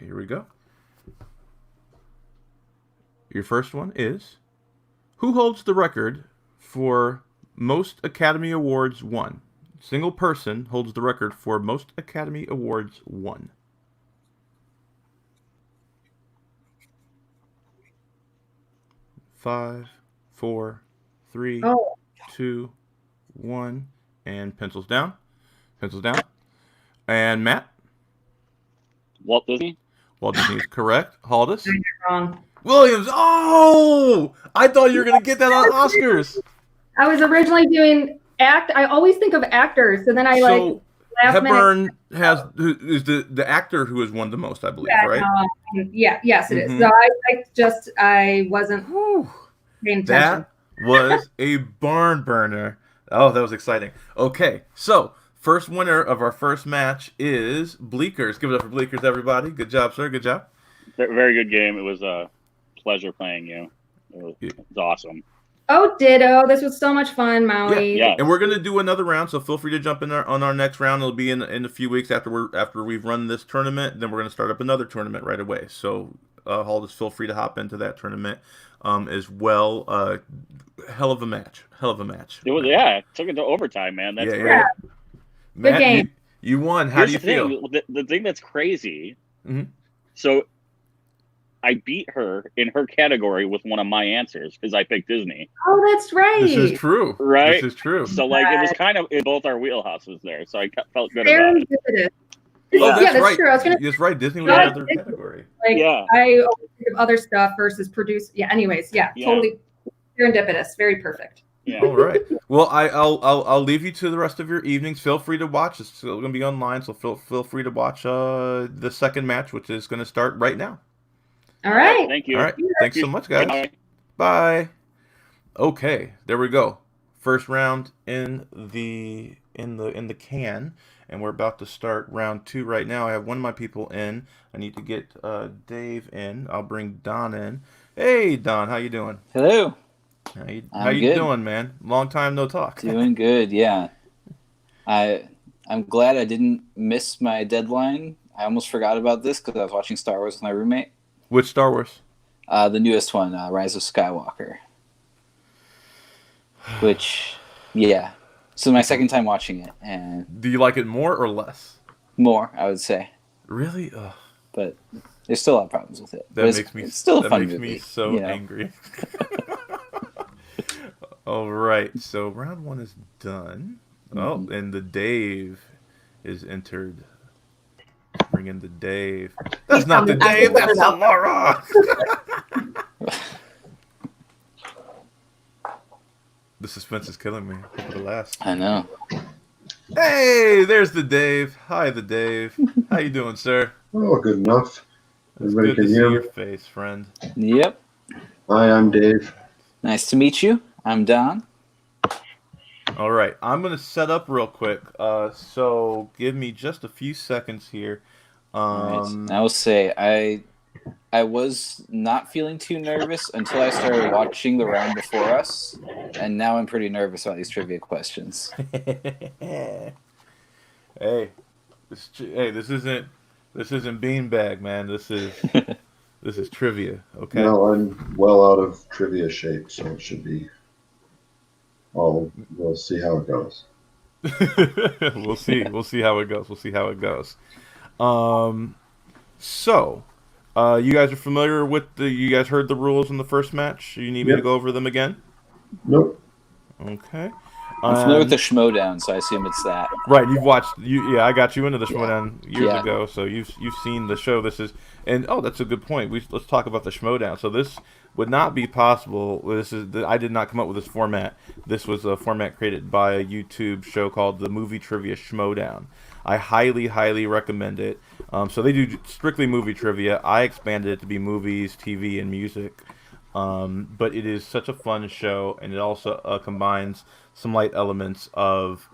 Here we go. Your first one is, who holds the record for most Academy Awards won? Single person holds the record for most Academy Awards won. Five, four, three, two, one, and pencils down. Pencils down. And Matt? Walt Disney. Walt Disney is correct. Haldis? Wrong. Williams. Oh! I thought you were going to get that on Oscars. I was originally doing I always think of actors, and then Hepburn is the actor who has won the most, I believe, right? Yes, it is. So I wasn't paying attention. That was a barn burner. Oh, that was exciting. Okay, so first winner of our first match is Bleekers. Give it up for Bleekers, everybody. Good job, sir. Good job. Very good game. It was a pleasure playing you. It was awesome. Oh, ditto. This was so much fun, Maui. Yeah. And we're going to do another round, so feel free to jump in on our next round. It'll be in a few weeks after we've run this tournament. Then we're going to start up another tournament right away. So, Haldis, feel free to hop into that tournament as well. Hell of a match. It was, it took it to overtime, man. That's great. Yeah. Matt, good game. You won. How do you feel? The thing that's crazy, so I beat her in her category with one of my answers because I picked Disney. Oh, that's right. This is true. Right? This is true. So, it was kind of in both our wheelhouses there. So I felt good about it. Oh, that's right. True. I was gonna. That's right. Disney was another category. I always think of other stuff versus produce. Yeah. Anyways. Yeah. Totally serendipitous. Very perfect. Yeah. All right. Well, I'll leave you to the rest of your evenings. Feel free to watch. It's still going to be online, so feel free to watch the second match, which is going to start right now. All right. Thank you. All right. Thanks so much, guys. Bye. Bye. Okay, there we go. First round in the can, and we're about to start round two right now. I have one of my people in. I need to get Dave in. I'll bring Don in. Hey, Don, how you doing? Hello. How you doing, man? Long time no talk. Doing good, yeah. I'm glad I didn't miss my deadline. I almost forgot about this because I was watching Star Wars with my roommate. Which Star Wars? The newest one, Rise of Skywalker. Which, yeah. So my second time watching it, and do you like it more or less? More, I would say. Really? Ugh. But there's still a lot of problems with it. It's still a fun movie. That makes me so angry. All right, so round one is done. Oh, and the Dave is entered. Bring in the Dave. That's not the Dave. That's Samara. The suspense is killing me. For the last. I know. Hey, there's the Dave. Hi, the Dave. How you doing, sir? Oh, good enough. Everybody can hear me. Your face, friend. Yep. Hi, I'm Dave. Nice to meet you. I'm Don. All right, I'm going to set up real quick. So give me just a few seconds here. Right. I will say I was not feeling too nervous until I started watching the round before us, and now I'm pretty nervous about these trivia questions. Hey, this isn't beanbag, man. This is trivia. Okay. No, I'm well out of trivia shape, so it should be. We'll see how it goes. We'll see how it goes. So, you guys are familiar with you guys heard the rules in the first match? You need me to go over them again? Nope. Okay. I'm familiar with the Schmodown, so I assume it's that. Right, you've watched. Yeah, I got you into the Schmodown years ago, so you've seen the show. This is, and that's a good point. Let's talk about the Schmodown. So this would not be possible. I did not come up with this format. This was a format created by a YouTube show called the Movie Trivia Schmodown. I highly, highly recommend it. So they do strictly movie trivia. I expanded it to be movies, TV, and music. But it is such a fun show, and it also combines some light elements of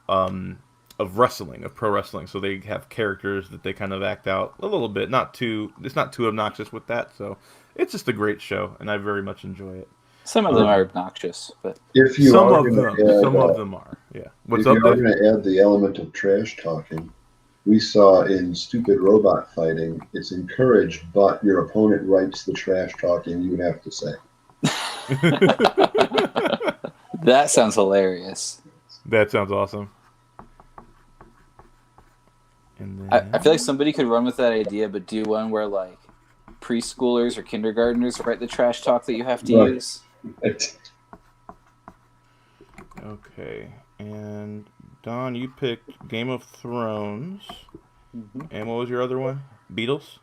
of wrestling, of pro wrestling. So they have characters that they kind of act out a little bit. It's not too obnoxious with that. So it's just a great show, and I very much enjoy it. Some of them are obnoxious, but some of them are. Yeah. What's up, If you are going to add the element of trash talking, we saw in Stupid Robot Fighting, it's encouraged, but your opponent writes the trash talking you have to say. That sounds hilarious. That sounds awesome. And then... I feel like somebody could run with that idea, but do one where like preschoolers or kindergartners write the trash talk that you have to use. Okay, and Don, you picked Game of Thrones, and what was your other one? Beatles?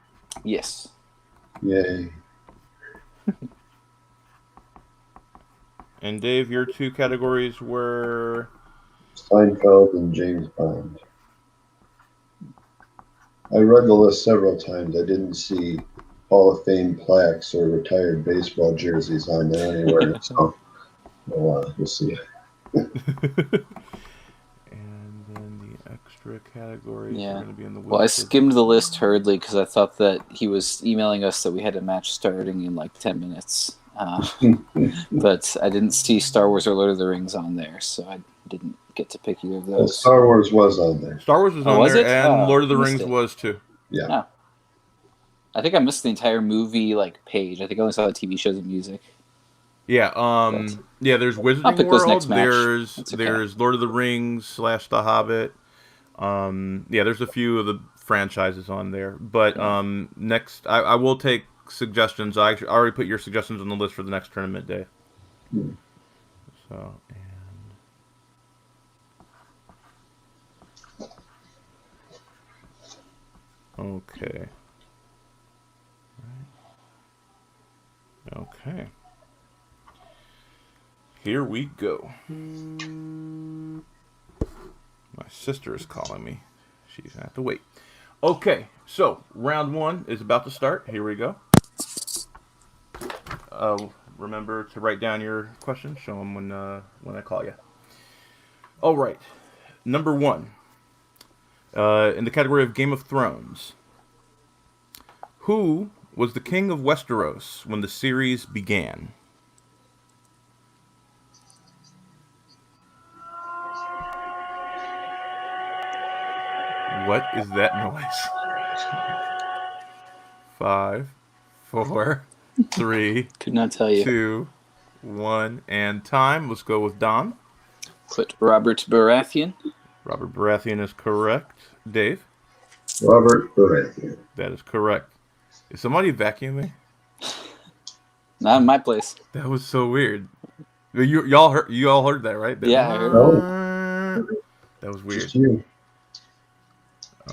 Yes. Yay. And Dave, your two categories were Seinfeld and James Bond. I read the list several times. I didn't see Hall of Fame plaques or retired baseball jerseys on there anywhere. So we'll see. And then the extra categories are going to be in the Well, I skimmed the list hurriedly because I thought that he was emailing us that we had a match starting in like 10 minutes. But I didn't see Star Wars or Lord of the Rings on there, so I didn't get to pick either of those. Well, Star Wars was on there. Star Wars was on there, and Lord of the Rings was too. Yeah. Oh. I think I missed the entire movie page. I think I only saw the TV shows and music. Yeah, there's Wizarding World, there's Lord of the Rings / The Hobbit. There's a few of the franchises on there. But next, I will take suggestions. I already put your suggestions on the list for the next tournament day. So, okay. Okay. Here we go. My sister is calling me. She's going to have to wait. Okay, so round one is about to start. Here we go. Remember to write down your questions. Show them when I call you. All right. Number one. In the category of Game of Thrones. Who was the king of Westeros when the series began? What is that noise? 5, 4, 3. Could not tell you. 2, 1, and time. Let's go with Don. Put Robert Baratheon. Robert Baratheon is correct. Dave? Robert Baratheon. That is correct. Is somebody vacuuming? Not in my place. That was so weird. You all heard that, right? Yeah, I heard. That was weird. Just you.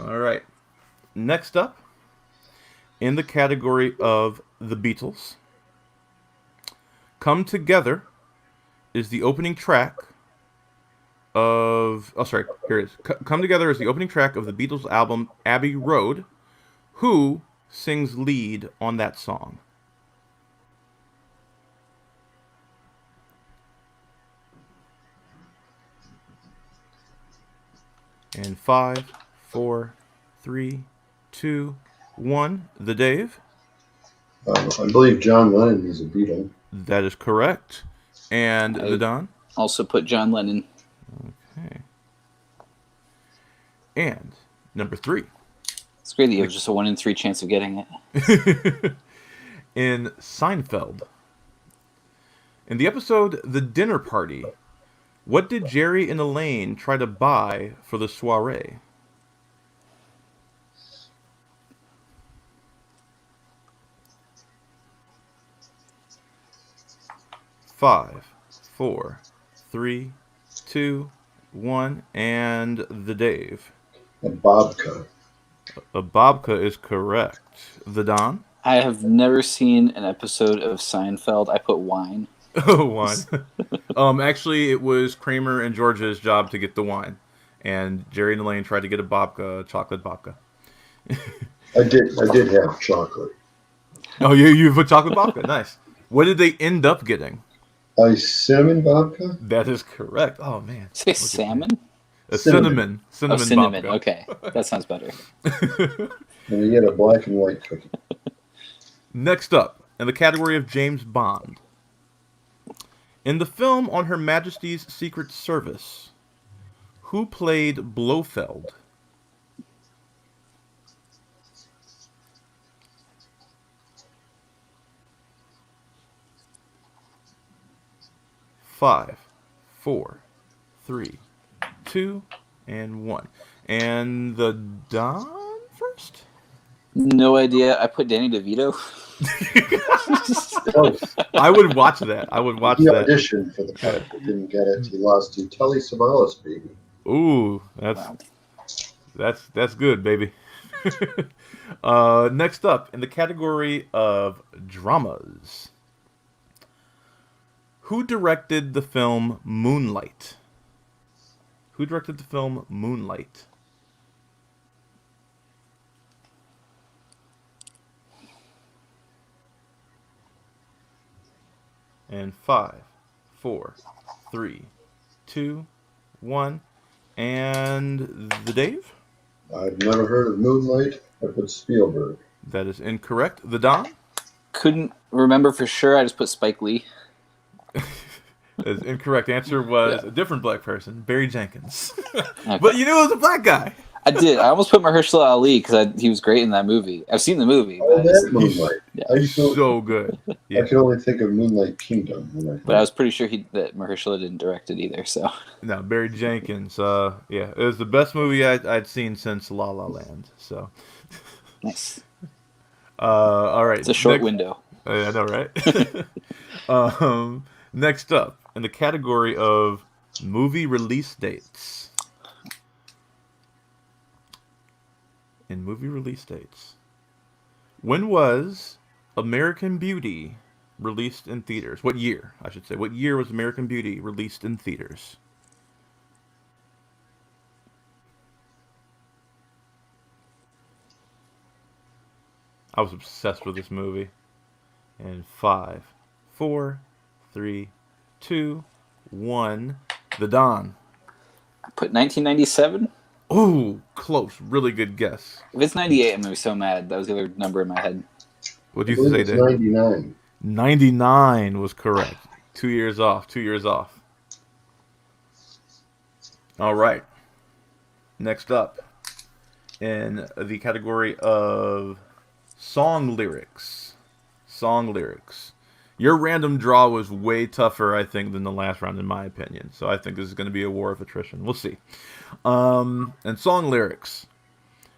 All right. Next up, in the category of the Beatles, Come Together is the opening track of... Oh, sorry. Here it is. Come Together is the opening track of the Beatles album Abbey Road. Who sings lead on that song? And 5, 4, 3, 2, 1. The Dave. I believe John Lennon is a Beatle. That is correct. And the Don. Also put John Lennon. Okay. And number 3. It's great that you have just a 1 in 3 chance of getting it. In Seinfeld. In the episode The Dinner Party, what did Jerry and Elaine try to buy for the soiree? Five, 4, 3, 2, 1, and the Dave. A babka. A babka is correct. The Don? I have never seen an episode of Seinfeld. I put wine. Oh, wine. Actually, it was Kramer and George's job to get the wine, and Jerry and Elaine tried to get a babka, chocolate babka. I did have chocolate. Oh, you put chocolate babka. Nice. What did they end up getting? A salmon babka? That is correct. Oh man. Say salmon? Cinnamon cinnamon. babka. Okay, that sounds better. And you get a black and white cookie. Next up, in the category of James Bond. In the film On Her Majesty's Secret Service, who played Blofeld? Five, 4, 3, 2, and 1. And the Don first? No idea. I put Danny DeVito. I would watch that. I would watch he that. He auditioned for the part, but didn't get it. He lost to Telly Savalas, baby. Ooh, that's good, baby. Next up, in the category of dramas, who directed the film Moonlight? Who directed the film Moonlight? And 5, 4, 3, 2, 1, and the Dave? I've never heard of Moonlight. I put Spielberg. That is incorrect. The Don? Couldn't remember for sure. I just put Spike Lee. That is incorrect. Answer was a different black person, Barry Jenkins. Okay. But you knew it was a black guy. I did. I almost put Mahershala Ali because he was great in that movie. I've seen the movie. Oh, But that Moonlight. Yeah. He's so good. Yeah. I can only think of Moonlight Kingdom. But I was pretty sure that Mahershala didn't direct it either. So No, Barry Jenkins. Yeah, it was the best movie I'd seen since La La Land. So nice. All right. It's a short window. I know, right? Next up, in the category of movie release dates. In movie release dates, when was American Beauty released in theaters? What year, I should say. What year was American Beauty released in theaters? I was obsessed with this movie. And 5, 4, 3, 2, 1. The Don. I put 1997. Ooh, close. Really good guess. If it's 98, I'm gonna be so mad. That was the other number in my head. What did you say, Dave? 99. 99 was correct. 2 years off. 2 years off. All right. Next up, in the category of song lyrics. Song lyrics. Your random draw was way tougher, I think, than the last round, in my opinion. So I think this is going to be a war of attrition. We'll see. And song lyrics.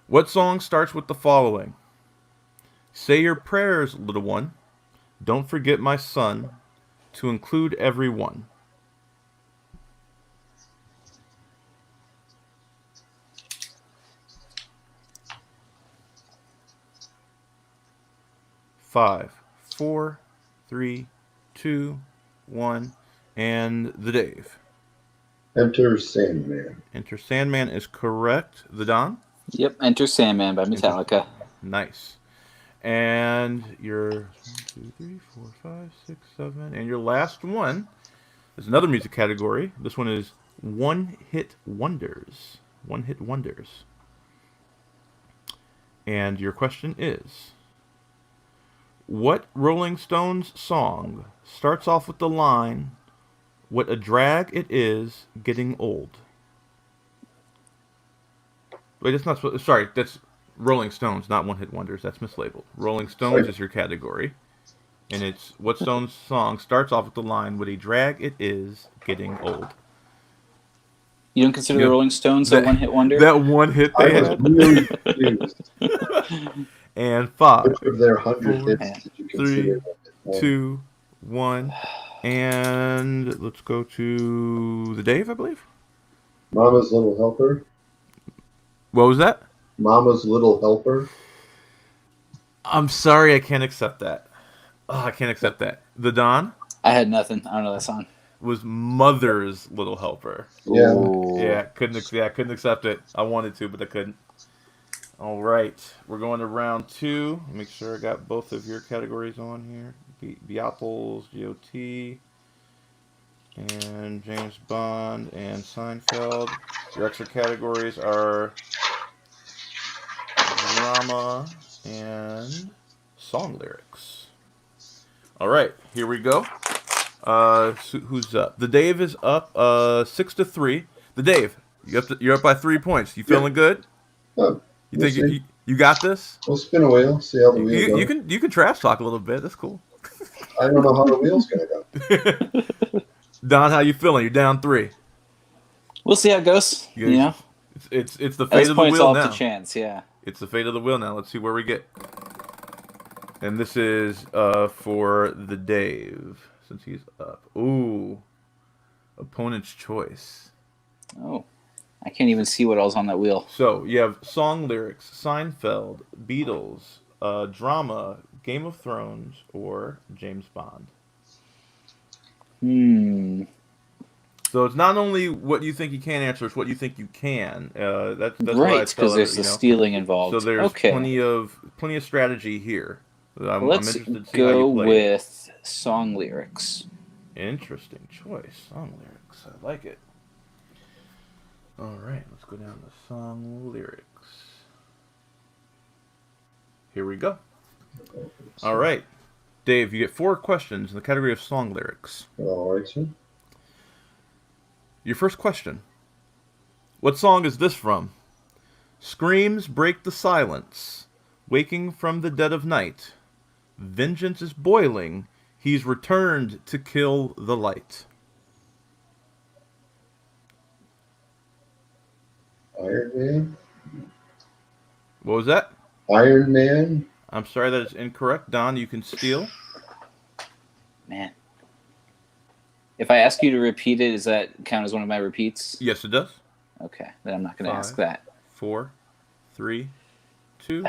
What song starts with the following? Say your prayers, little one. Don't forget my son. To include everyone. Five, 4, 3, 2, 1, and the Dave. Enter Sandman. Enter Sandman is correct. The Don? Yep, Enter Sandman by Metallica. Nice. And your 1, 2, 3, 4, 5, 6, 7, and your last one is another music category. This one is one-hit wonders. One-hit wonders. And your question is, what Rolling Stones song starts off with the line, "What a drag it is getting old"? Wait, that's not... Sorry, that's Rolling Stones, not One Hit Wonders. That's mislabeled. Rolling Stones is your category. And it's what Stones song starts off with the line, "What a drag it is getting old." You don't consider the Rolling Stones a one-hit wonder? That one hit they had. Really confused. And 5, Which of their 100 4, hits did you consider? 2, 1, and let's go to the Dave, I believe. Mama's Little Helper. What was that? Mama's Little Helper. I'm sorry, I can't accept that. Oh, I can't accept that. The Don I had nothing. I don't know that song. was Mother's Little Helper. Yeah. Ooh. Yeah, couldn't accept it. I wanted to, but I couldn't. All right, we're going to round 2. Make sure I got both of your categories on here. Beapples, GOT. and James Bond and Seinfeld. Your extra categories are drama and song lyrics. All right, here we go. So who's up? The Dave is up 6-3. The Dave, you're up by 3 points. You feeling good? Oh, You think you got this? We'll spin a wheel, see how the wheel goes. You can trash talk a little bit. That's cool. I don't know how the wheel's gonna go. Don, how you feeling? You're down 3. We'll see how it goes. You know, it's the fate of the wheel it's all now. up to chance. Yeah. It's the fate of the wheel now. Let's see where we get. And this is for the Dave, since he's up. Ooh, opponent's choice. Oh, I can't even see what else on that wheel. So you have song lyrics, Seinfeld, Beatles, drama, Game of Thrones, or James Bond. So it's not only what you think you can answer; it's what you think you can. That's right, because there's the stealing involved. So there's plenty of strategy here. Let's go with song lyrics. Interesting choice, song lyrics. I like it. All right, let's go down to song lyrics. Here we go. All right, Dave, you get 4 questions in the category of song lyrics. All right, sir. Your first question. What song is this from? Screams break the silence. Waking from the dead of night. Vengeance is boiling. He's returned to kill the light. Iron Man? What was that? Iron Man? I'm sorry, that is incorrect. Don, you can steal. Man. If I ask you to repeat it, does that count as one of my repeats? Yes, it does. Okay, then I'm not going to ask that. 4, 3, 2.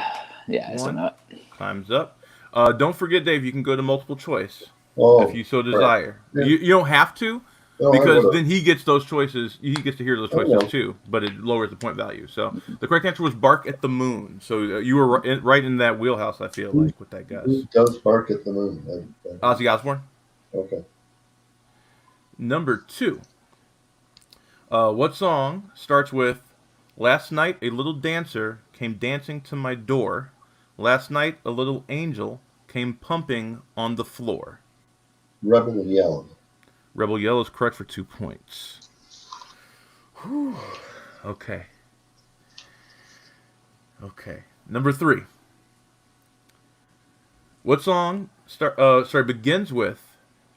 Yeah, I still know it. Time's up. Don't forget, Dave, you can go to multiple choice if you so desire. Yeah. You don't have to, because then he gets those choices. He gets to hear those choices too, but it lowers the point value. So the correct answer was "Bark at the Moon." So you were right in that wheelhouse. I feel like with that guess. Who does bark at the moon? Ozzy Osbourne. Okay. Number 2. What song starts with "Last night a little dancer came dancing to my door. Last night a little angel came pumping on the floor"? Rebel Yell. Rebel Yell is correct for 2 points. Whew. Okay. Number 3. What song begins with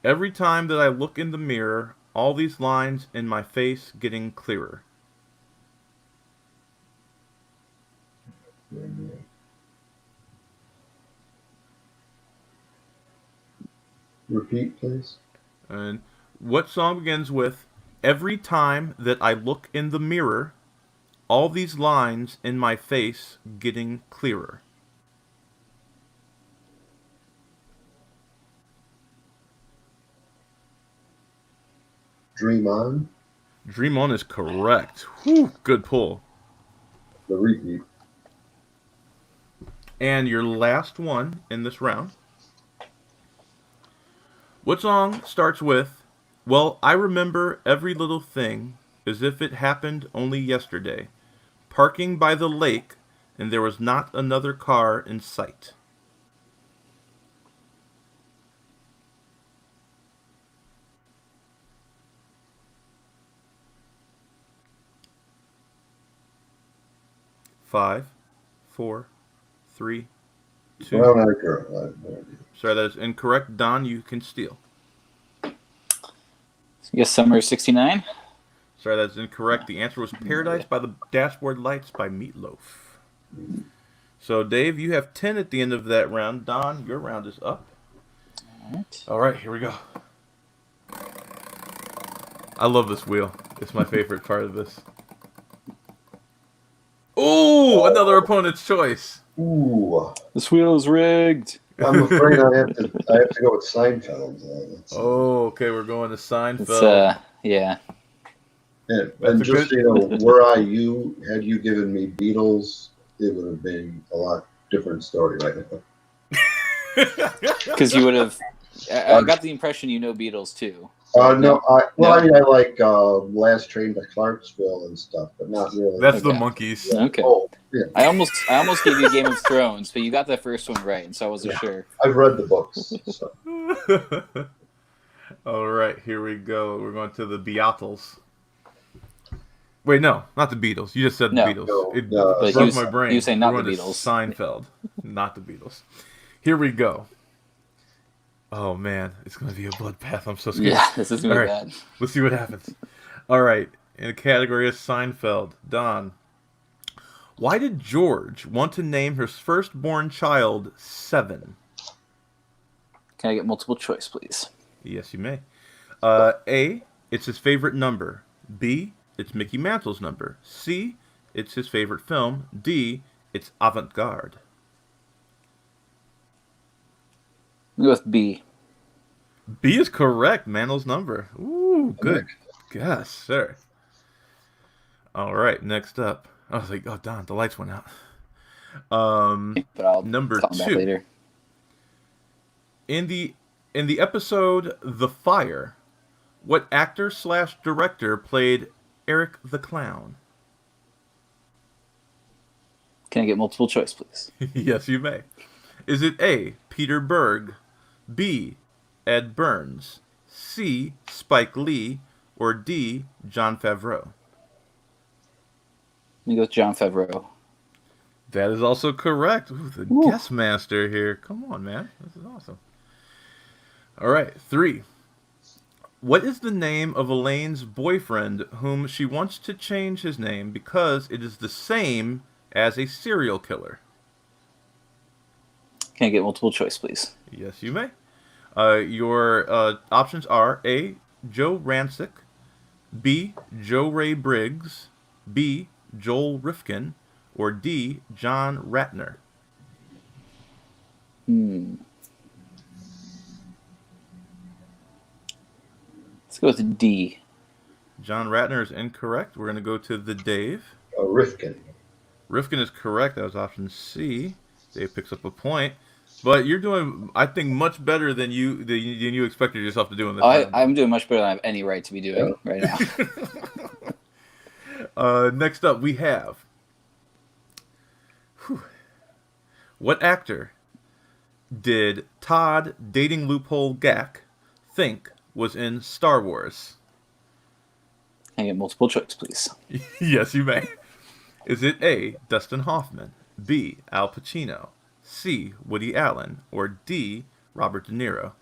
"Every time that I look in the mirror, all these lines in my face getting clearer"? Repeat, please. And what song begins with "Every time that I look in the mirror, all these lines in my face getting clearer"? Dream On. Dream On is correct. Whew, good pull. The repeat. And your last one in this round. What song starts with, "Well, I remember every little thing as if it happened only yesterday. Parking by the lake, and there was not another car in sight"? Five, 4, 3, 2. Brown Eyed Girl. I have no idea. Sorry, that is incorrect. Don, you can steal. Yes, Summer 69. Sorry, that's incorrect. The answer was "Paradise by the Dashboard Lights" by Meatloaf. So, Dave, you have 10 at the end of that round. Don, your round is up. All right, here we go. I love this wheel. It's my favorite part of this. Ooh, another opponent's choice. Ooh. This wheel is rigged. I'm afraid I have to go with Seinfeld. Okay, we're going to Seinfeld. Yeah. And just so you know, had you given me Beatles, it would have been a lot different story right now. Because you would have I got the impression you know Beatles too. No, I like Last Train to Clarksville and stuff, but not really. That's the Monkees. Yeah. Okay. Oh, yeah. I almost gave you Game of Thrones, but you got that first one right, and so I wasn't sure. I've read the books. So. All right, here we go. We're going to the Beatles. Wait, no, not the Beatles. You just said the Beatles. No, it broke my brain. You say not the We're going to Beatles. Seinfeld, not the Beatles. Here we go. Oh man, it's going to be a bloodbath. I'm so scared. Yeah, this is going to be right, bad. let's see what happens. All right, in the category of Seinfeld, Don. Why did George want to name his firstborn child Seven? Can I get multiple choice, please? Yes, you may. A, it's his favorite number. B, it's Mickey Mantle's number. C, it's his favorite film. D, it's avant-garde. I'll go with B. B is correct. Mantle's number. Ooh, good. Yes, sir. All right, next up. I was like, oh, Don, the lights went out. But I'll number call him back 2. later. In the episode The Fire, what actor/director played Eric the Clown? Can I get multiple choice, please? Yes, you may. Is it A, Peter Berg, B, Ed Burns, C, Spike Lee, or D, Jon Favreau? Let me go with Jon Favreau. That is also correct. Ooh, the guest master here. Come on, man. This is awesome. All right, 3. What is the name of Elaine's boyfriend whom she wants to change his name because it is the same as a serial killer? Can I get multiple choice, please? Yes, you may. Your options are A, Joe Rancic, B, Joe Ray Briggs, B, Joel Rifkin, or D, John Ratner. Let's go with D. John Ratner is incorrect. We're going to go to the Dave. Rifkin. Rifkin is correct. That was option C. Dave picks up a point. But you're doing, I think, much better than you expected yourself to do in this round. I'm doing much better than I have any right to be doing right now. Next up, we have... What actor did Todd Dating Loophole Gak think was in Star Wars? Can I get multiple choice, please? Yes, you may. Is it A, Dustin Hoffman, B, Al Pacino, C, Woody Allen, or D, Robert De Niro?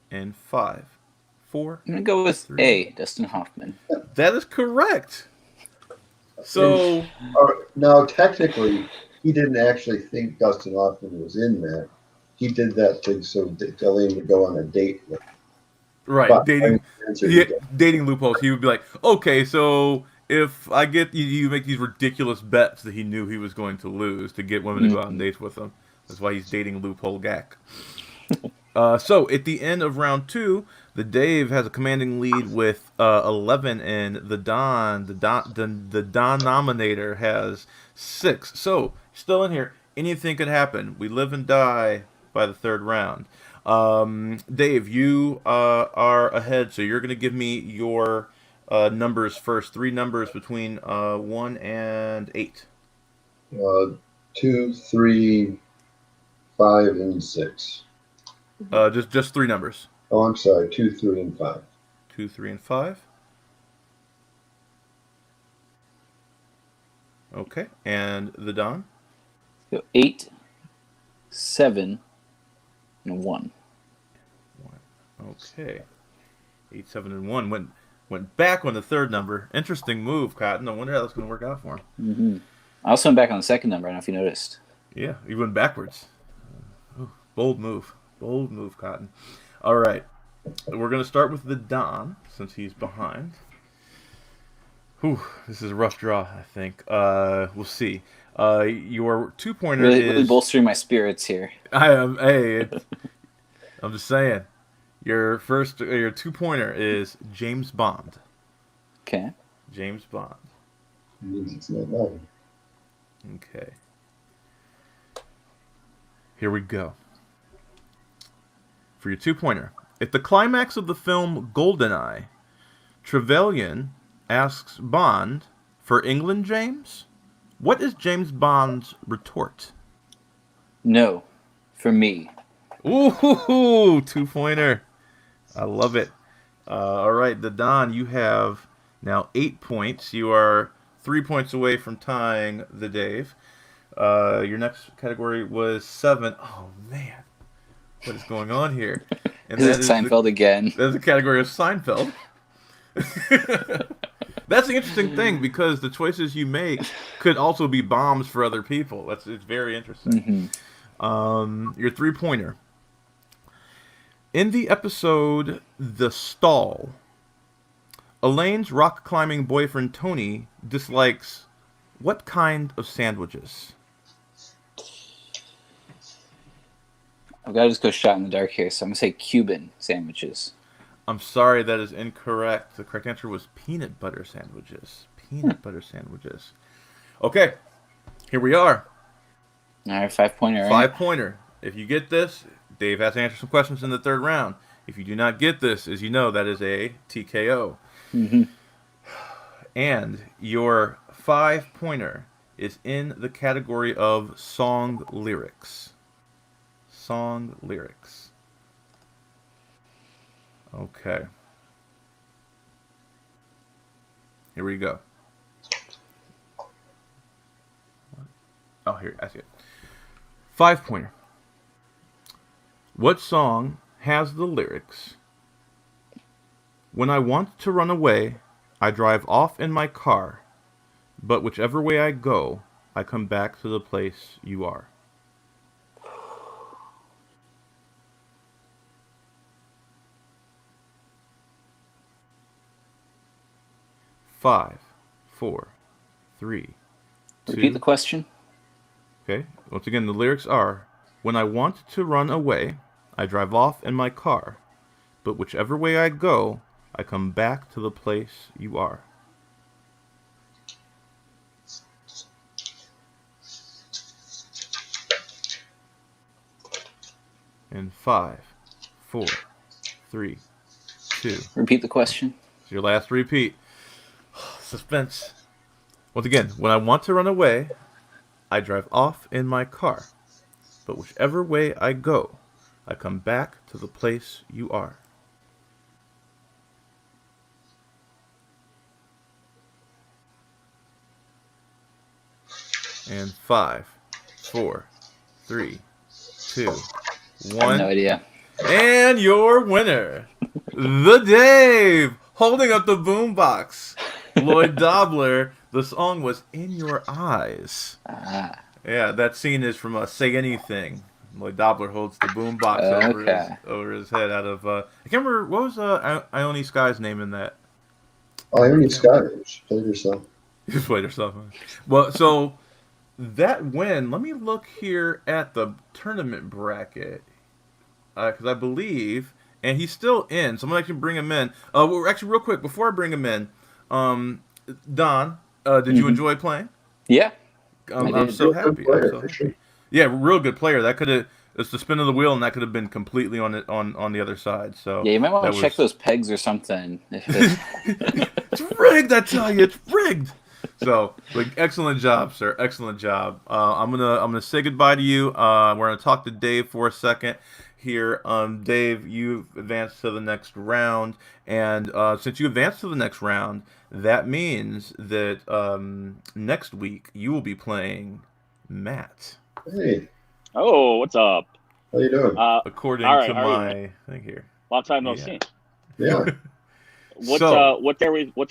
And 5, 4. I'm going to go with 3. A, Dustin Hoffman. That is correct. So now, technically, he didn't actually think Dustin Hoffman was in that. He did that so Elaine would go on a date with him. Right, But dating loopholes. He would be like, okay, so if I get you make these ridiculous bets that he knew he was going to lose to get women to go out on dates with him. That's why he's dating Loophole Gak. So at the end of round 2, the Dave has a commanding lead with 11, and the Donominator has 6. So still in here. Anything could happen. We live and die by the 3rd round. Dave, you are ahead, so you're going to give me your numbers first. 3 numbers between 1 and 8. 2, 3, 5, and 6. Just 3 numbers. Oh, I'm sorry. 2, 3, and 5. 2, 3, and 5. Okay, and the Don? Go 8, 7, and 1. Okay. 8, 7, and 1. Went back on the 3rd number. Interesting move, Cotton. I wonder how that's going to work out for him. Mm-hmm. I also went back on the 2nd number. I don't know if you noticed. Yeah, he went backwards. Bold move. Bold move, Cotton. All right. We're going to start with the Don, since he's behind. Whew, this is a rough draw, I think. We'll see. Your 2-pointer is... Really bolstering my spirits here. I am. Hey, I'm just saying. Your 2-pointer is James Bond. Okay. James Bond. It means it's not mine. Okay. Here we go. For your 2-pointer. At the climax of the film Goldeneye, Trevelyan asks Bond, "For England, James?" What is James Bond's retort? No, for me. Ooh, 2-pointer. I love it. All right, the Don, you have now 8 points. You are 3 points away from tying the Dave. Your next category was 7. Oh, man. What is going on here? And Is it Seinfeld again? That's the category of Seinfeld. That's the interesting thing, because the choices you make could also be bombs for other people. It's very interesting. Mm-hmm. Your 3-pointer. In the episode The Stall, Elaine's rock-climbing boyfriend Tony dislikes what kind of sandwiches? I've got to just go shot in the dark here, so I'm going to say Cuban sandwiches. I'm sorry, that is incorrect. The correct answer was peanut butter sandwiches. Peanut butter sandwiches. Okay, here we are. All right, 5-pointer. Right? 5-pointer. If you get this, Dave has to answer some questions in the 3rd round. If you do not get this, as you know, that is a TKO. Mm-hmm. And your 5-pointer is in the category of song lyrics. Song lyrics. Okay. Here we go. Oh, here, I see it. 5-pointer. What song has the lyrics? When I want to run away, I drive off in my car, but whichever way I go, I come back to the place you are. Five, 4, 3, 2. Repeat the question. Okay. Once again, the lyrics are, when I want to run away, I drive off in my car, but whichever way I go, I come back to the place you are. And 5, 4, 3, 2. Repeat the question. It's your last repeat. Suspense. Once again, when I want to run away, I drive off in my car. But whichever way I go, I come back to the place you are. And 5, 4, 3, 2, 1. I have no idea. And your winner, the Dave, holding up the boombox. Lloyd Dobler. The song was "In Your Eyes." Ah. Yeah, that scene is from Say Anything. Lloyd Dobler holds the boombox over his head out of... I can't remember, what was Ione Sky's name in that? Ione Sky. She played herself. You played herself. Well, so that win, let me look here at the tournament bracket. Because I believe... And he's still in, so I'm going to actually bring him in. Well, actually, real quick, before I bring him in, Don, did you enjoy playing? Yeah. I'm so happy. Sure. Yeah, real good player. That could have... It's the spin of the wheel, and that could have been completely on the other side. So yeah, you might want to check those pegs or something. It's rigged, I tell you, it's rigged. So, excellent job, sir. Excellent job. I'm gonna say goodbye to you. We're gonna talk to Dave for a second here. Dave, you've advanced to the next round, and since you advanced to the next round, that means that next week you will be playing Matt. Hey. Oh, what's up? How you doing? According to my thing here. Long time no see. Yeah. What day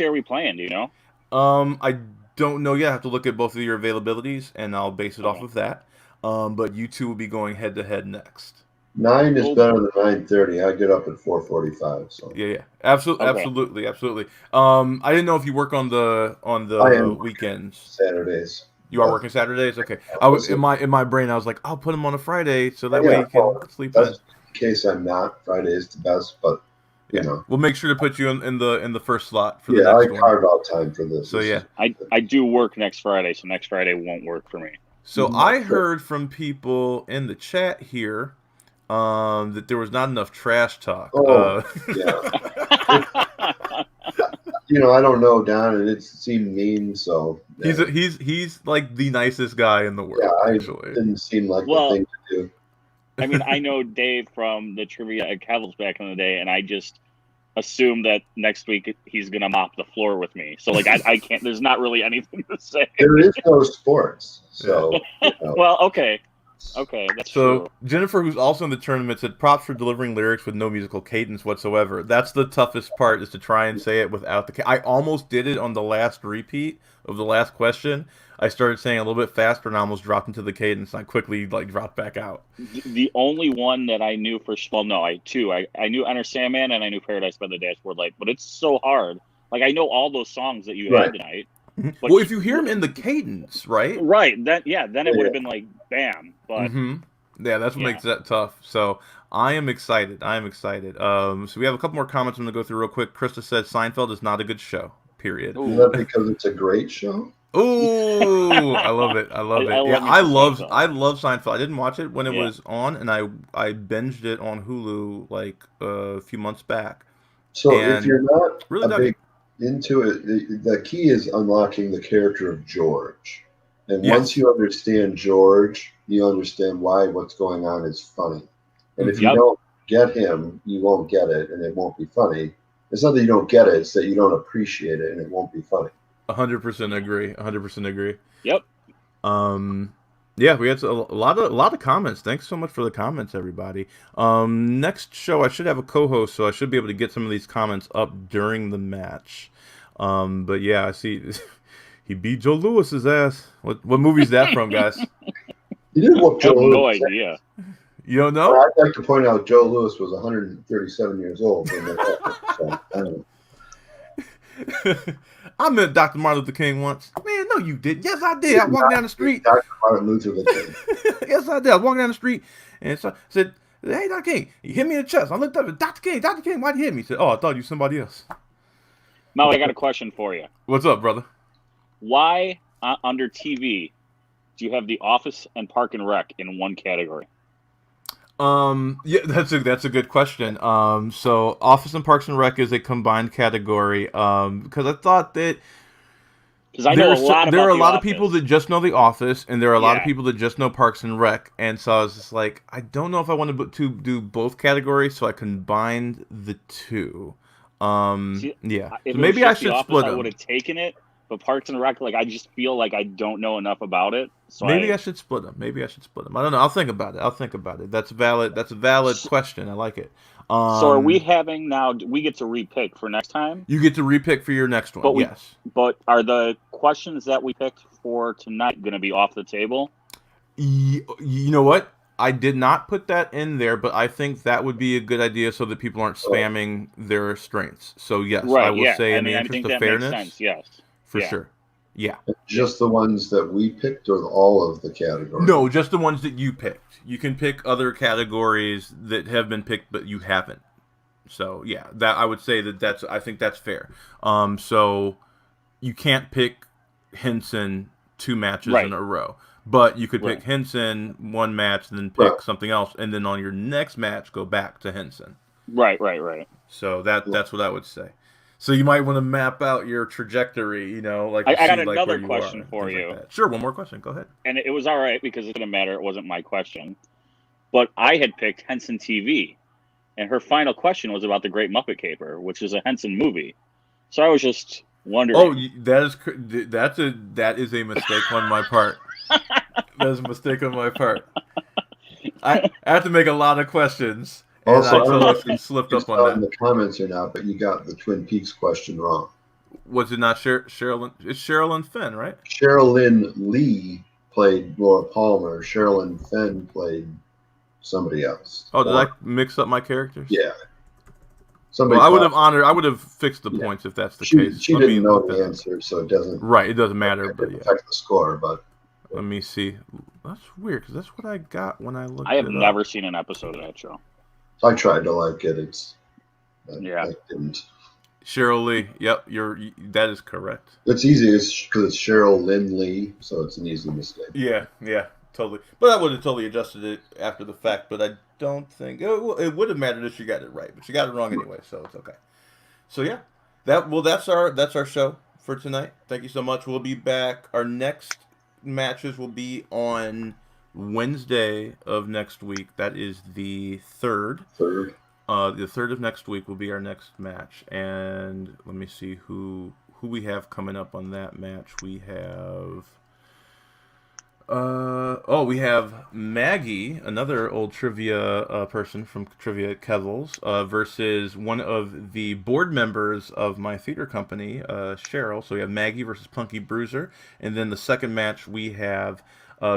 are we playing? Do you know? I don't know yet. I have to look at both of your availabilities, and I'll base it off of that. But you two will be going head to head next. 9 is better than 9:30. I get up at 4:45. So yeah, absolutely. I didn't know if you work on the weekends. Saturdays. You are working Saturdays? Okay. I was in my brain. I was like, I'll put him on a Friday so that way he can sleep in. In case I'm not, Friday is the best. But you know. We'll make sure to put you in the first slot for the next one. I carved out time for this. So I do work next Friday, so next Friday won't work for me. So I heard from people in the chat here that there was not enough trash talk. Yeah. You know, I don't know Don, and it seemed mean. So he's like the nicest guy in the world. Yeah, actually. Didn't seem like the thing to do. I mean, I know Dave from the trivia at Cavils back in the day, and I just assume that next week he's gonna mop the floor with me. So like I can't. There's not really anything to say. There is no sports, so. You know. Well, okay, that's true. Jennifer, who's also in the tournament, said props for delivering lyrics with no musical cadence whatsoever. That's the toughest part, is to try and say it without the. I almost did it on the last repeat of the last question. I started saying a little bit faster and I almost dropped into the cadence. And I quickly dropped back out. The only one that I knew I knew Enter Sandman and I knew Paradise by the Dashboard Light, but it's so hard. Like I know all those songs that you had tonight. Well, if you hear them in the cadence, right? Right. Then it would have been like bam. But yeah, that's what makes that tough. So I am excited. So we have a couple more comments I'm gonna go through real quick. Krista said Seinfeld is not a good show. Period. Is that because it's a great show? Oh, I love it. I love Seinfeld. I didn't watch it when it was on, and I binged it on Hulu like a few months back. So if you're not really big into it, the key is unlocking the character of George. And once you understand George, you understand why what's going on is funny. And if you don't get him, you won't get it, and it won't be funny. It's not that you don't get it; it's that you don't appreciate it, and it won't be funny. 100% agree. 100% agree. Yep. Yeah, we had a lot of comments. Thanks so much for the comments, everybody. Next show, I should have a co-host, so I should be able to get some of these comments up during the match. But yeah, I see he beat Joe Lewis's ass. What movie is that from, guys? He didn't whoop Joe Lewis. No idea. You don't know? Well, I'd like to point out Joe Lewis was 137 years old. When so, I don't know. I met Dr. Martin Luther King once. Man, no, you didn't. Yes, I did. I walked down the street. Dr. Martin Luther King. Yes, I did. I was walking down the street and so said, "Hey, Dr. King," he hit me in the chest. I looked up at Dr. King, why'd you hit me? He said, "Oh, I thought you were somebody else." Mo, I got a question for you. What's up, brother? Why under TV do you have The Office and Park and Rec in one category? Yeah, that's a good question. So Office and Parks and Rec is a combined category. Because I thought that there are a lot of people that just know The Office, and there are a lot of people that just know Parks and Rec, and so I was just like, I don't know if I want to do both categories, so I combined the two. See, yeah, so maybe I should split them. I would have taken it, but Parks and Rec, like I just feel like I don't know enough about it. So maybe I should split them. I don't know. I'll think about it. That's a valid question. I like it. So are we having now? We get to repick for next time. You get to repick for your next one. Yes. But are the questions that we picked for tonight going to be off the table? You know what? I did not put that in there, but I think that would be a good idea so that people aren't spamming their strengths. So yes, I will say in the interest of fairness, makes sense, yes, for sure. Yeah. Just the ones that we picked, or all of the categories? No, just the ones that you picked. You can pick other categories that have been picked, but you haven't. So yeah, that I would say I think that's fair. So you can't pick Henson 2 matches in a row. But you could pick Henson 1 match, and then pick something else, and then on your next match go back to Henson. Right. So that's what I would say. So you might want to map out your trajectory, like I got another question for you. Like sure, one more question. Go ahead. And it was all right because it didn't matter. It wasn't my question. But I had picked Henson TV, and her final question was about The Great Muppet Caper, which is a Henson movie. So I was just wondering. Oh, that is a mistake on my part. That is a mistake on my part. I have to make a lot of questions. Also, I don't know if you slipped up on that in the comments or not, but you got the Twin Peaks question wrong. Was it not Sherilyn? It's Sherilyn Fenn, right? Sherilyn Lee played Laura Palmer. Sherilyn Fenn played somebody else. Oh, did I mix up my characters? Yeah. I would have fixed the points if that's the case. She didn't know the answer, so it doesn't. Right, it doesn't matter, but affect the score. But let me see. That's weird because that's what I got when I looked. I have never seen an episode of that show. I tried to like it. Yeah. Cheryl Lee. Yep, that is correct. It's easy. It's because it's Cheryl Lynn Lee, so it's an easy mistake. Yeah, totally. But I would have totally adjusted it after the fact. But I don't think it would have mattered if she got it right. But she got it wrong anyway, so it's okay. So yeah, that's our show for tonight. Thank you so much. We'll be back. Our next matches will be on Wednesday of next week. That is the 3rd. The 3rd of next week will be our next match. And let me see who we have coming up on that match. We have we have Maggie, another old trivia person from Trivia Kevels, versus one of the board members of my theater company, Cheryl. So we have Maggie versus Punky Bruiser. And then the second match we have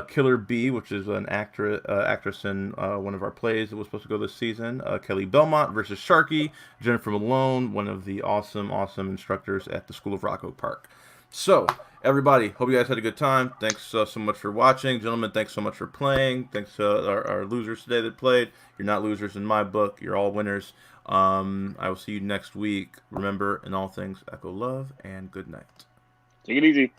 Killer B, which is an actress in one of our plays that was supposed to go this season. Kelly Belmont versus Sharky. Jennifer Malone, one of the awesome instructors at the School of Rocco Park. So, everybody, hope you guys had a good time. Thanks so much for watching. Gentlemen, thanks so much for playing. Thanks to our losers today that played. You're not losers in my book. You're all winners. I will see you next week. Remember, in all things, echo love and good night. Take it easy.